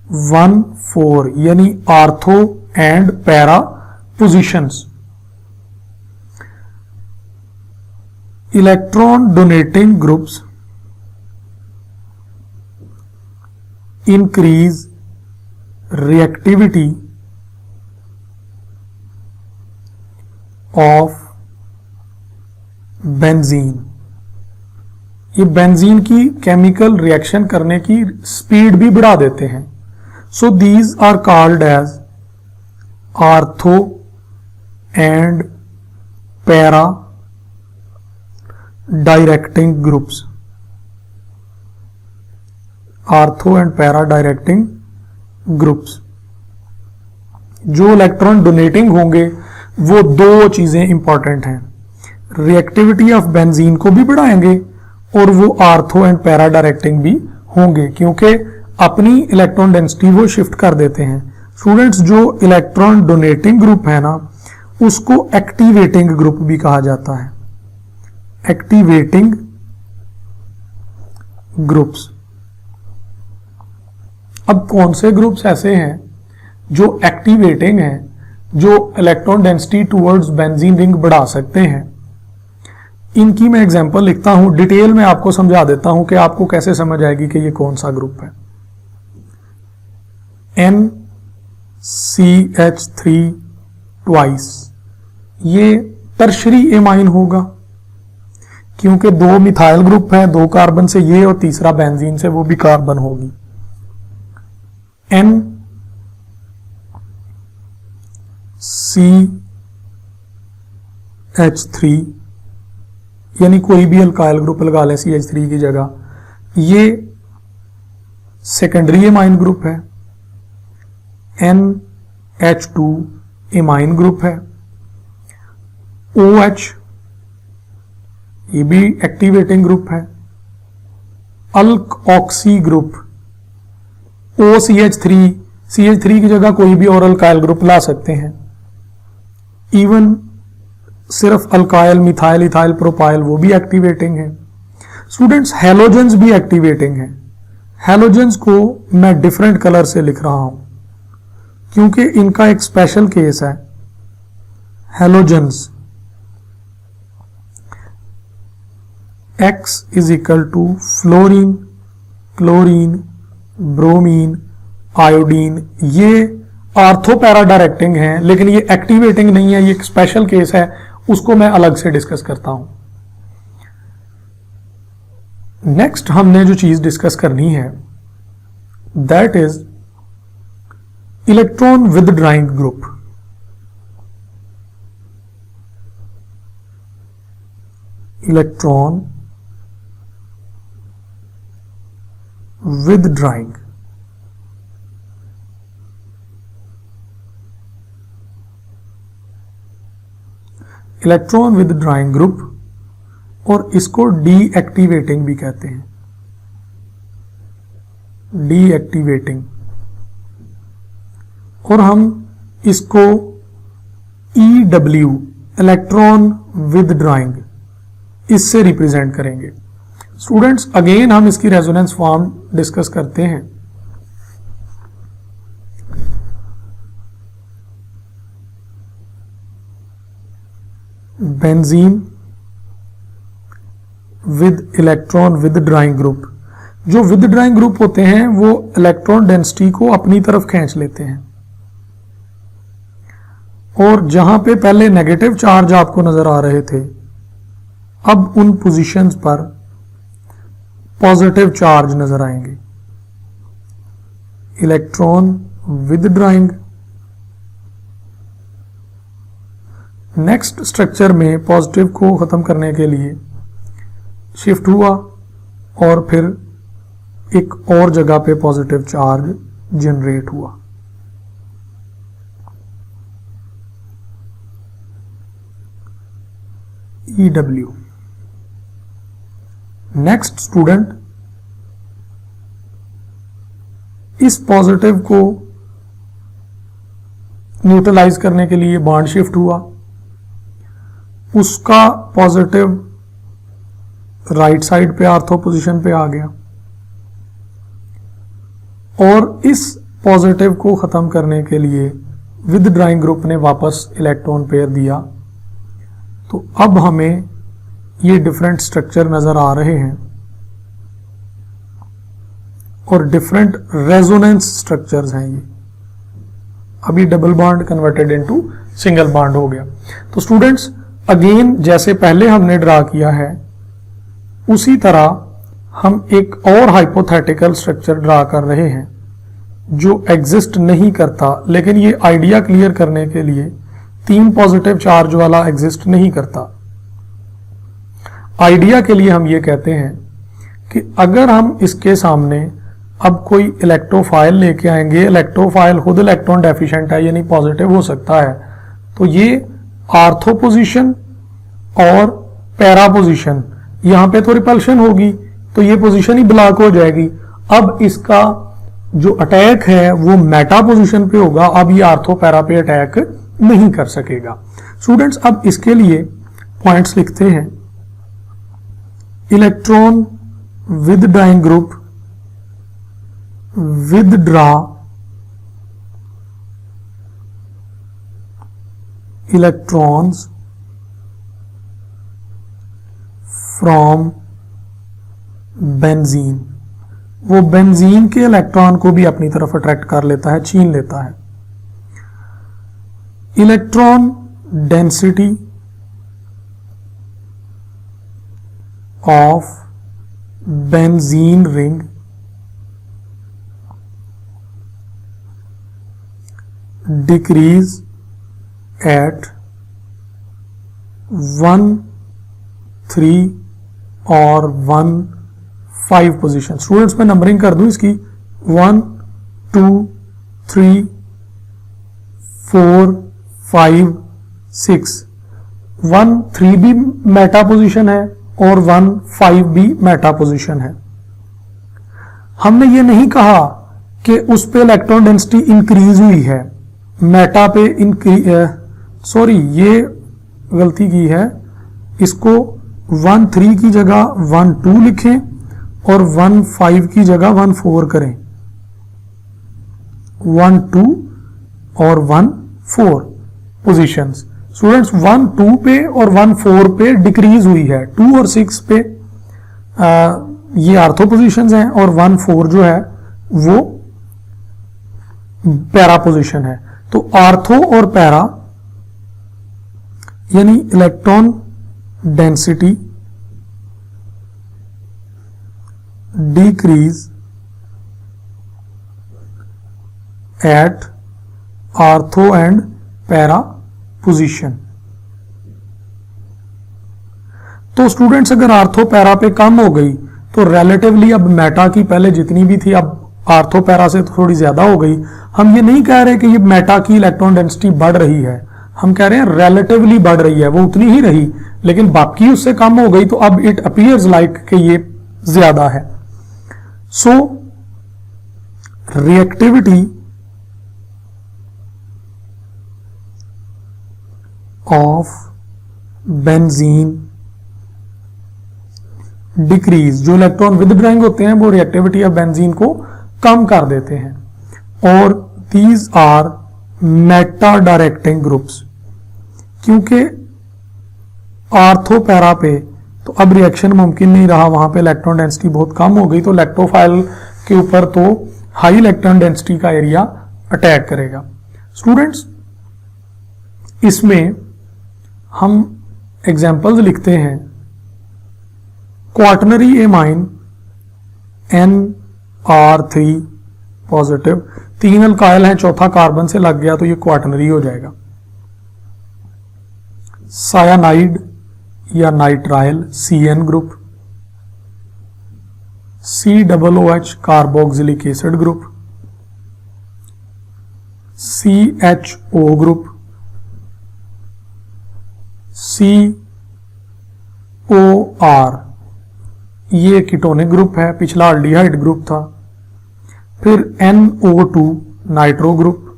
Speaker 1: 1,4 यानी ortho and para positions. Electron donating groups increase reactivity of benzene. ये benzene की chemical reaction करने की speed भी बढ़ा देते हैं। So these are called as ortho and para directing groups. Ortho and para directing groups. जो इलेक्ट्रॉन डोनेटिंग होंगे वो दो चीजें इंपॉर्टेंट हैं, रिएक्टिविटी ऑफ बेंजीन को भी बढ़ाएंगे और वो आर्थो एंड पैरा डायरेक्टिंग भी होंगे, क्योंकि अपनी इलेक्ट्रॉन डेंसिटी वो शिफ्ट कर देते हैं। स्टूडेंट्स, जो इलेक्ट्रॉन डोनेटिंग ग्रुप है ना, उसको एक्टिवेटिंग ग्रुप भी कहा जाता है। Activating groups. अब कौन से ग्रुप्स ऐसे हैं जो एक्टिवेटिंग हैं, जो electron density towards benzene ring बढ़ा सकते हैं? इनकी मैं एग्जांपल लिखता हूं, डिटेल में आपको समझा देता हूं कि आपको कैसे समझ आएगी कि ये कौन सा ग्रुप है। NCH3 ट्वाइस, ये टर्शरी एमाइन होगा क्योंकि दो मिथाइल ग्रुप है, दो कार्बन से ये और तीसरा बेंजीन से वो भी कार्बन होगी। NCH3 यानी कोई भी अल्काइल ग्रुप लगा लें CH3 की जगह, ये सेकेंडरी एमाइन ग्रुप है। NH2 एमाइन ग्रुप है। OH ये भी एक्टिवेटिंग ग्रुप है। अल्क ऑक्सी ग्रुप, OCH3, CH3 की जगह कोई भी और अल्काइल ग्रुप ला सकते हैं। इवन सिर्फ अल्काइल, मिथाइल, इथाइल, प्रोपाइल वो भी एक्टिवेटिंग है। स्टूडेंट्स, हैलोजेंस भी एक्टिवेटिंग है। हैलोजेंस को मैं डिफरेंट कलर से लिख रहा हूं क्योंकि इनका एक स्पेशल केस है। Halogens X is equal to fluorine, chlorine, bromine, iodine. ये आर्थो पैरा डायरेक्टिंग है, लेकिन ये एक्टिवेटिंग नहीं है, ये एक स्पेशल केस है, उसको मैं अलग से डिस्कस करता हूं। नेक्स्ट हमने जो चीज डिस्कस करनी है that is electron withdrawing group. Electron withdrawing. Electron withdrawing group, और इसको डीएक्टिवेटिंग भी कहते हैं। डीएक्टिवेटिंग, और हम इसको EW इलेक्ट्रॉन विदड्राइंग इससे रिप्रेजेंट करेंगे। स्टूडेंट्स, अगेन हम इसकी रेजोनेंस फॉर्म डिस्कस करते हैं। Benzene with electron withdrawing group. जो विदड्राइंग ग्रुप होते हैं वो इलेक्ट्रॉन डेंसिटी को अपनी तरफ खींच लेते हैं, और जहां पे पहले नेगेटिव चार्ज आपको नजर आ रहे थे, अब उन पोजीशंस पर पॉजिटिव चार्ज नजर आएंगे। Electron withdrawing. नेक्स्ट स्ट्रक्चर में पॉजिटिव को खत्म करने के लिए शिफ्ट हुआ और फिर एक और जगह पे पॉजिटिव चार्ज जनरेट हुआ। EW। नेक्स्ट स्टूडेंट, इस पॉजिटिव को न्यूट्रलाइज करने के लिए बॉन्ड शिफ्ट हुआ, उसका पॉजिटिव राइट साइड पे आर्थो पोजीशन पे आ गया, और इस पॉजिटिव को ख़त्म करने के लिए विदड्राइंग ग्रुप ने वापस इलेक्ट्रॉन पेयर दिया। तो अब हमें ये डिफरेंट स्ट्रक्चर नज़र आ रहे हैं और डिफरेंट रेजोनेंस स्ट्रक्चर्स हैं ये। अभी double bond converted into single bond हो गया। तो स्टूडेंट्स अगेन जैसे पहले हमने ड्रा किया है उसी तरह हम एक और हाइपोथेटिकल स्ट्रक्चर ड्रा कर रहे हैं जो एग्जिस्ट नहीं करता, लेकिन ये आइडिया क्लियर करने के लिए 3 पॉजिटिव चार्ज वाला एग्जिस्ट नहीं करता। आइडिया के लिए हम ये कहते हैं कि अगर हम इसके सामने अब कोई इलेक्ट्रोफाइल लेके आएंगे, इलेक्ट्रोफाइल खुद इलेक्ट्रॉन डेफिशिएंट है यानी पॉजिटिव हो सकता है, तो ये आर्थो पोजीशन और पैरा पोजीशन, यहां पे तो रिपल्शन होगी तो ये पोजीशन ही ब्लॉक हो जाएगी। अब इसका जो अटैक है वो मेटा पोजीशन पे होगा, अब ये आर्थो पैरा पे अटैक नहीं कर सकेगा। स्टूडेंट्स अब इसके लिए पॉइंट्स लिखते हैं। Electron withdrawing group withdraw electrons from benzene. वो बेंजीन के इलेक्ट्रॉन को भी अपनी तरफ अट्रैक्ट कर लेता है, छीन लेता है। Electron density of benzene ring decrease at 1, 3 और 1, 5 पोजीशन। स्टूडेंट्स मैं नंबरिंग कर दूं इसकी 1, 2, 3, 4, 5, 6। 1, 3 भी मेटा पोजीशन है और 1, 5 भी मेटा पोजीशन है। हमने ये नहीं कहा कि उस पे इलेक्ट्रॉन डेंसिटी इंक्रीज हुई है, मेटा पे ये गलती की है। इसको 1, 3 की जगह 1, 2 लिखें और 1, 5 की जगह 1, 4 करें। 1, 2 और 1, 4 पोजीशंस। स्टूडेंट्स 1, 2 पे और 1, 4 पे डिक्रीज हुई है, 2 और 6 पे ये आर्थो पोजीशंस हैं और 1, 4 जो है वो पैरा पोजीशन है। तो आर्थो और पैरा यानी electron density decrease at ortho and para position. तो स्टूडेंट्स अगर आर्थो पैरा पे कम हो गई तो रिलेटिवली अब मेटा की पहले जितनी भी थी अब आर्थो पैरा से थोड़ी ज्यादा हो गई। हम ये नहीं कह रहे कि ये मेटा की इलेक्ट्रॉन डेंसिटी बढ़ रही है, हम कह रहे हैं रिलेटिवली बढ़ रही है, वो उतनी ही रही लेकिन बाकी उससे कम हो गई तो अब इट अपीयर्स लाइक कि ये ज्यादा है। सो रिएक्टिविटी ऑफ बेंजीन डिक्रीज, जो इलेक्ट्रॉन विदड्राइंग होते हैं वो रिएक्टिविटी ऑफ बेंजीन को कम कर देते हैं। और these are meta directing groups, क्योंकि आर्थो पैरा पे तो अब रिएक्शन मुमकिन नहीं रहा, वहां पे इलेक्ट्रॉन डेंसिटी बहुत कम हो गई तो इलेक्ट्रोफाइल के ऊपर तो हाई इलेक्ट्रॉन डेंसिटी का एरिया अटैक करेगा। स्टूडेंट्स इसमें हम एग्जांपल्स लिखते हैं। Quaternary amine NR3 positive, 3 alkyl है, चौथा कार्बन से लग गया तो ये क्वाटरनरी हो जाएगा। सायानाइड या nitrile CN group, COOH carboxylic acid group, CHO group, COR ये कीटोनिक ग्रुप है, पिछला अल्डिहाइड ग्रुप था। फिर NO2 नाइट्रो ग्रुप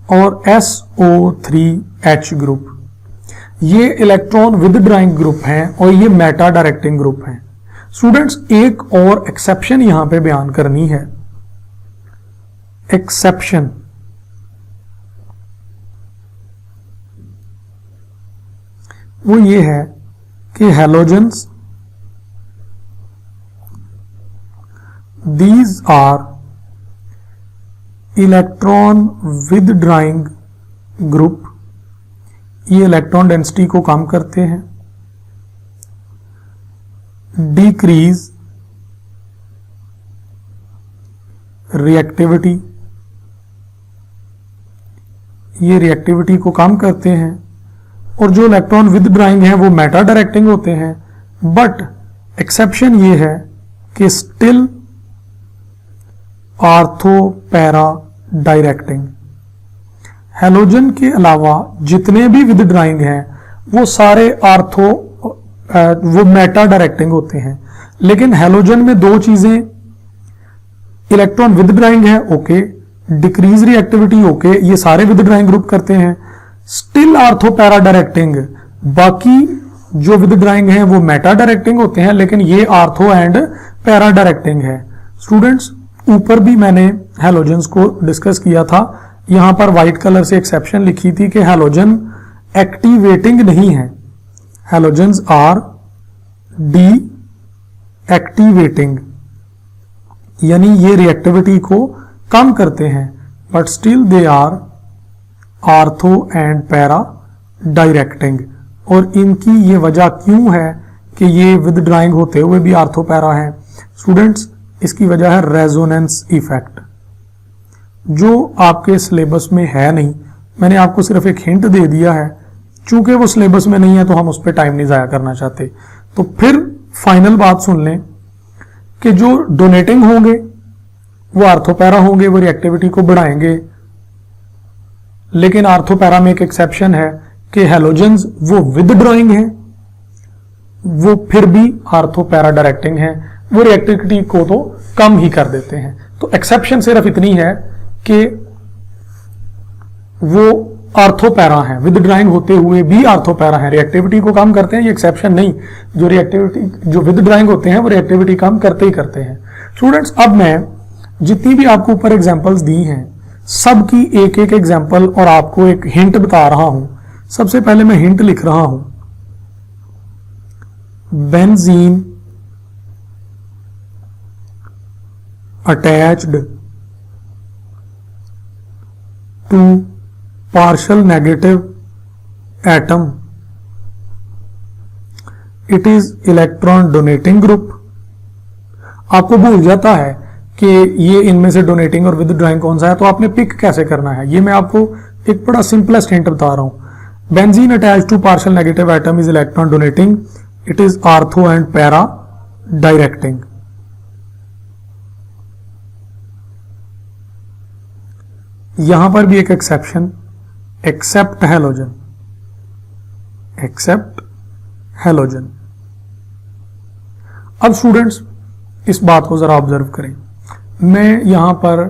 Speaker 1: और SO3H ग्रुप, ये इलेक्ट्रॉन विदड्राइंग ग्रुप हैं और ये मेटा डायरेक्टिंग ग्रुप हैं। स्टूडेंट्स एक और एक्सेप्शन यहां पे बयान करनी है। एक्सेप्शन वो ये है कि halogens these are electron withdrawing group, ये इलेक्ट्रॉन डेंसिटी को कम करते हैं, डिक्रीज रिएक्टिविटी, ये रिएक्टिविटी को कम करते हैं, और जो इलेक्ट्रॉन विदड्राइंग है वो मेटा डायरेक्टिंग होते हैं। बट एक्सेप्शन ये है कि still ortho para directing, halogen के अलावा जितने भी विदड्राइंग हैं वो सारे आर्थो वो मेटा डायरेक्टिंग होते हैं। लेकिन हैलोजन में दो चीजें, इलेक्ट्रॉन विदड्राइंग है ओके, डिक्रीज रिएक्टिविटी ओके, ये सारे विदड्राइंग ग्रुप करते हैं, स्टिल आर्थो पैरा डायरेक्टिंग, बाकी जो विदड्राइंग है वो मेटा डायरेक्टिंग होते हैं, लेकिन ये आर्थो एंड पैरा डायरेक्टिंग है। स्टूडेंट्स ऊपर भी मैंने हैलोजेंस को डिस्कस किया था, यहां पर व्हाइट कलर से एक्सेप्शन लिखी थी कि हैलोजन एक्टिवेटिंग नहीं है, हैलोजेंस आर डी एक्टिवेटिंग, यानी ये रिएक्टिविटी को कम करते हैं, but still they are ortho and para directing. और इनकी ये वजह क्यों है कि ये विदड्राइंग होते हुए भी आर्थो पैरा है? स्टूडेंट्स इसकी वजह है रेजोनेंस इफेक्ट, जो आपके सिलेबस में है नहीं, मैंने आपको सिर्फ एक हिंट दे दिया है, चूंकि वो सिलेबस में नहीं है तो हम उस पर टाइम नहीं जाया करना चाहते। तो फिर फाइनल बात सुन लें कि जो डोनेटिंग होंगे वो आर्थोपैरा होंगे, वो रिएक्टिविटी को बढ़ाएंगे, लेकिन आर्थोपैरा में एक एक्सेप्शन है कि हैलोजेंस वो विदड्रॉइंग है, वो फिर भी आर्थोपैरा डायरेक्टिंग है, वो रिएक्टिविटी को तो कम ही कर देते हैं। तो एक्सेप्शन सिर्फ इतनी है कि वो आर्थोपैरा है, विदड्राइंग होते हुए भी आर्थोपैरा है, रिएक्टिविटी को कम करते हैं, ये एक्सेप्शन नहीं, जो रिएक्टिविटी जो विदड्राइंग होते हैं वो रिएक्टिविटी कम करते ही करते हैं। स्टूडेंट्स अब मैं जितनी भी आपको ऊपर एग्जांपल्स दी हैं सबकी एक एक एग्जांपल और आपको एक हिंट बता रहा हूं। सबसे पहले मैं हिंट लिख रहा हूं, benzene attached to partial negative atom, it is electron donating group। आपको भूल जाता है कि ये इनमें से डोनेटिंग और विदड्राइंग कौन सा है, तो आपने पिक कैसे करना है ये मैं आपको एक बड़ा सिंपलेस्ट हिंट बता रहा हूं। Benzene attached to partial negative atom is electron donating, it is ortho and para directing। यहां पर भी एक exception, except halogen, except halogen. अब स्टूडेंट्स इस बात को जरा ऑब्जर्व करें, मैं यहां पर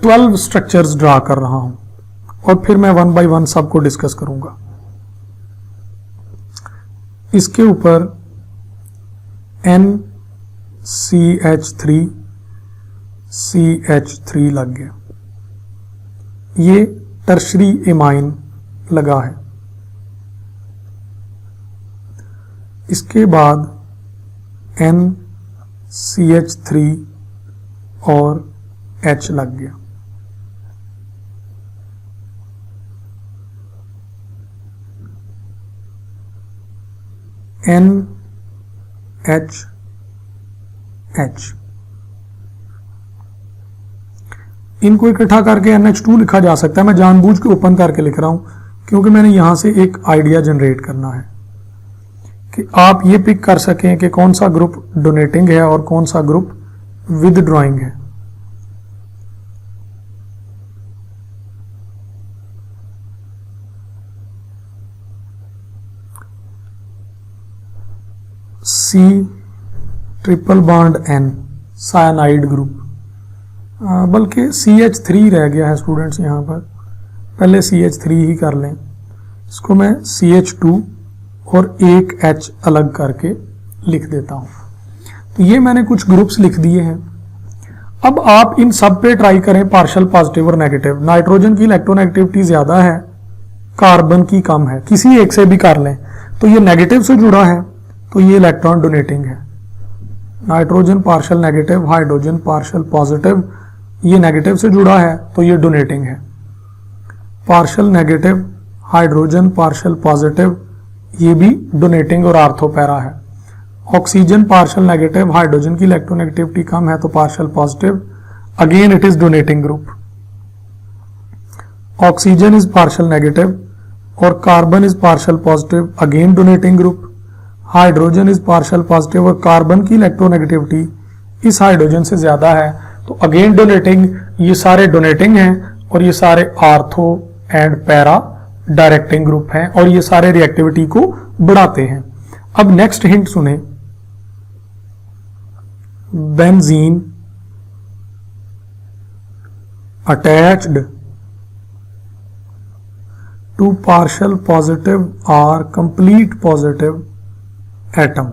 Speaker 1: 12 स्ट्रक्चर्स ड्रा कर रहा हूं और फिर मैं 1 बाय 1 सबको डिस्कस करूंगा। इसके ऊपर NCH3 लग गया, ये टर्शरी एमाइन लगा है। इसके बाद NCH3 और H लग गया। NHH, इनको इकट्ठा करके NH2 लिखा जा सकता है। मैं जानबूझ के ओपन करके लिख रहा हूं क्योंकि मैंने यहां से एक आइडिया जनरेट करना है कि आप ये पिक कर सकें कि कौन सा ग्रुप डोनेटिंग है और कौन सा ग्रुप विदड्रॉइंग है। C triple bond N cyanide group, बल्कि CH3 रह गया है स्टूडेंट्स, यहाँ पर पहले CH3 ही कर लें। इसको मैं CH2 और एक H अलग करके लिख देता हूँ। तो ये मैंने कुछ ग्रुप्स लिख दिए हैं। अब आप इन सब पे ट्राई करें पार्शियल पॉजिटिव और नेगेटिव। नाइट्रोजन की इलेक्ट्रोनेगेटिविटी ज्यादा है, कार्बन की कम है, किसी एक से भी कर लें तो ये नेगेटिव से जुड़ा है तो ये इलेक्ट्रॉन डोनेटिंग है। Nitrogen partial negative, hydrogen partial positive, ये नेगेटिव से जुड़ा है तो ये डोनेटिंग है। Partial negative, hydrogen partial positive, ये भी डोनेटिंग और आर्थोपैरा है। ऑक्सीजन पार्शियल नेगेटिव, हाइड्रोजन की इलेक्ट्रोनेगेटिविटी कम है तो partial positive, again it is donating group. Oxygen is partial negative और carbon is partial positive, again donating group. Hydrogen is partial positive और कार्बन की इलेक्ट्रोनेगेटिविटी इस हाइड्रोजन से ज्यादा है तो अगेन डोनेटिंग। ये सारे डोनेटिंग हैं और ये सारे ortho and para directing group हैं और ये सारे रिएक्टिविटी को बढ़ाते हैं। अब नेक्स्ट हिंट सुने, benzene attached to partial positive और complete positive atom,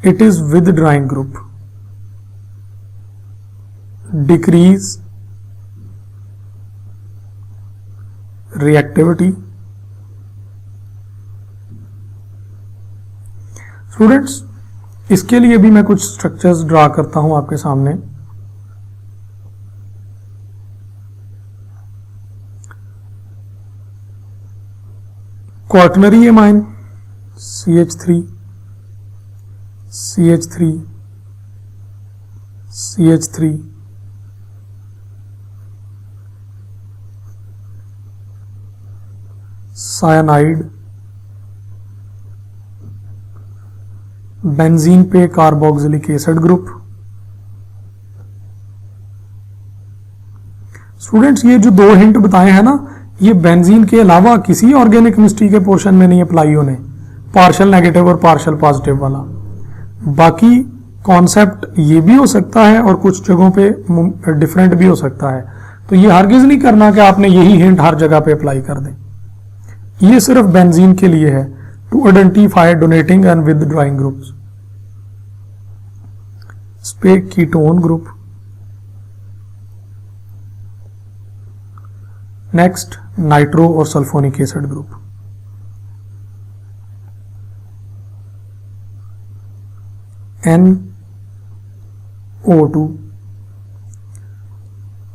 Speaker 1: it is withdrawing group, decrease reactivity। स्टूडेंट्स, इसके लिए भी मैं कुछ स्ट्रक्चर्स ड्रा करता हूं आपके सामने। Quaternary amine CH3, CH3, CH3, cyanide, benzene पे कार्बोक्सिलिक एसिड ग्रुप। स्टूडेंट्स, ये जो दो हिंट बताए हैं ना, ये बेंजीन के अलावा किसी ऑर्गेनिक केमिस्ट्री के पोर्शन में नहीं अप्लाई होने, पार्शियल नेगेटिव और पार्शियल पॉजिटिव वाला। बाकी कॉन्सेप्ट ये भी हो सकता है और कुछ जगहों पे डिफरेंट भी हो सकता है, तो ये हरगिज नहीं करना कि आपने यही हिंट हर जगह पे अप्लाई कर दें। ये सिर्फ बेंजीन के लिए है, to identify donating and withdrawing groups. स्पे कीटोन ग्रुप। नेक्स्ट, नाइट्रो और सल्फोनिक एसिड ग्रुप। NO2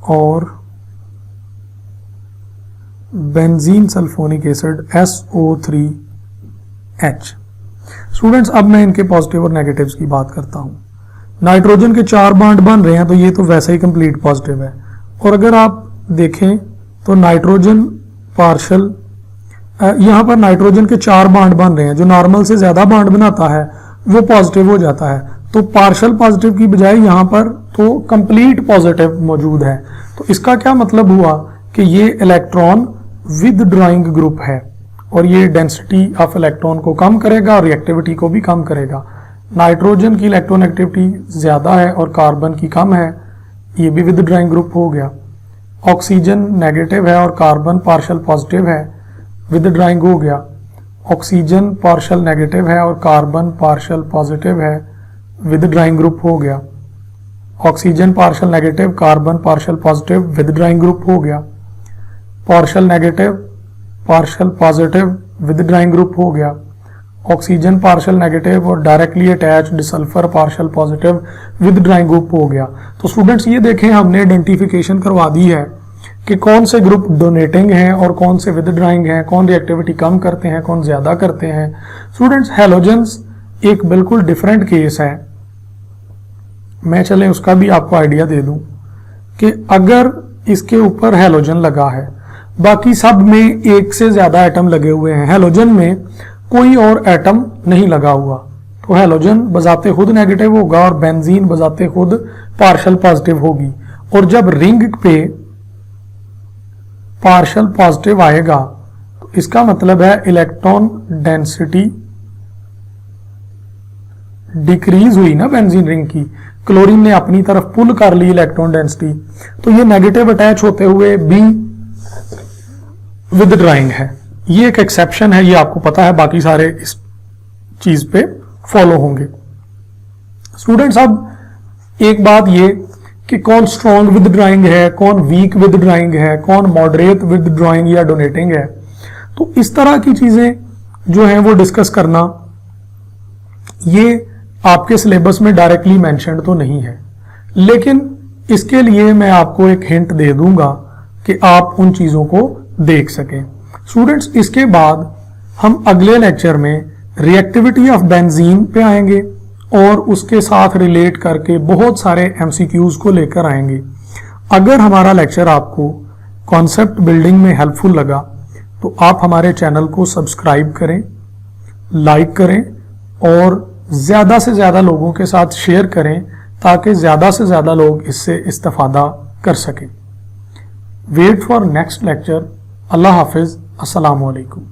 Speaker 1: और benzene sulphonic acid SO3H। Students, अब मैं इनके पॉजिटिव और नेगेटिव्स की बात करता हूं। नाइट्रोजन के 4 बॉन्ड बन रहे हैं तो ये तो वैसे ही कंप्लीट पॉजिटिव है, और अगर आप देखें तो नाइट्रोजन पार्शियल, यहां पर नाइट्रोजन के 4 बॉन्ड बन रहे हैं, जो नॉर्मल से ज्यादा बॉन्ड बनाता है वो पॉजिटिव हो जाता है, तो पार्शियल पॉजिटिव की बजाय यहां पर तो कंप्लीट पॉजिटिव मौजूद है। तो इसका क्या मतलब हुआ कि ये इलेक्ट्रॉन विथड्रॉइंग ग्रुप है और ये डेंसिटी ऑफ इलेक्ट्रॉन को कम करेगा और रिएक्टिविटी को भी कम करेगा। नाइट्रोजन की इलेक्ट्रोनेगेटिविटी ज्यादा है और कार्बन की कम है, ये भी विथड्रॉइंग ग्रुप हो गया। ऑक्सीजन नेगेटिव है और कार्बन पार्शियल पॉजिटिव है, विथड्रॉइंग हो गया। ऑक्सीजन पार्शियल नेगेटिव है और कार्बन पार्शियल पॉजिटिव है, विथड्रॉइंग ग्रुप हो गया। Oxygen partial negative, carbon partial positive, withdrawing group हो गया। Partial negative, partial positive, withdrawing group हो गया। ऑक्सीजन पार्शियल नेगेटिव और directly attached sulphur partial positive, withdrawing group हो गया। तो स्टूडेंट्स, ये देखें हमने आइडेंटिफिकेशन करवा दी है कि कौन से ग्रुप डोनेटिंग हैं और कौन से विथड्रॉइंग हैं, कौन रिएक्टिविटी कम करते हैं, कौन ज्यादा करते हैं। स्टूडेंट्स, हैलोजेंस एक बिल्कुल डिफरेंट केस है। मैं चले उसका भी आपको आइडिया दे दूं कि अगर इसके ऊपर हैलोजन लगा है, बाकी सब में एक से ज्यादा एटम लगे हुए हैं, हैलोजन में कोई और एटम नहीं लगा हुआ, तो हैलोजन बजाते खुद नेगेटिव होगा और बेंजीन बजाते खुद पार्शियल पॉजिटिव होगी। और जब रिंग पे पार्शियल पॉजिटिव आएगा तो इसका मतलब है इलेक्ट्रॉन डेंसिटी डिक्रीज हुई ना बेंजीन रिंग की, क्लोरीन ने अपनी तरफ पुल कर ली इलेक्ट्रॉन डेंसिटी, तो ये नेगेटिव अटैच होते हुए भी विथड्रॉइंग है। ये एक एक्सेप्शन है, ये आपको पता है, बाकी सारे इस चीज पे फॉलो होंगे। स्टूडेंट्स, अब एक बात ये कि कौन स्ट्रॉन्ग विद ड्राइंग है, कौन वीक विद ड्राइंग है, कौन मॉडरेट विद ड्राइंग या डोनेटिंग है, तो इस तरह की चीजें जो है वो डिस्कस करना ये आपके सिलेबस में डायरेक्टली मेंशन्ड तो नहीं है, लेकिन इसके लिए मैं आपको एक हिंट दे दूंगा कि आप उन चीजों को देख सकें। स्टूडेंट्स, इसके बाद हम अगले लेक्चर में रिएक्टिविटी ऑफ बेंजीन पे आएंगे और उसके साथ रिलेट करके बहुत सारे एमसीक्यूज को लेकर आएंगे। अगर हमारा लेक्चर आपको कॉन्सेप्ट बिल्डिंग में हेल्पफुल लगा तो आप हमारे चैनल को सब्सक्राइब करें, लाइक करें और ज़्यादा से ज़्यादा लोगों के साथ शेयर करें ताकि ज़्यादा से ज़्यादा लोग इससे इस्तेफादा कर सकें। Wait for next lecture. अल्लाह हाफिज़। अस्सलामु अलैकुम।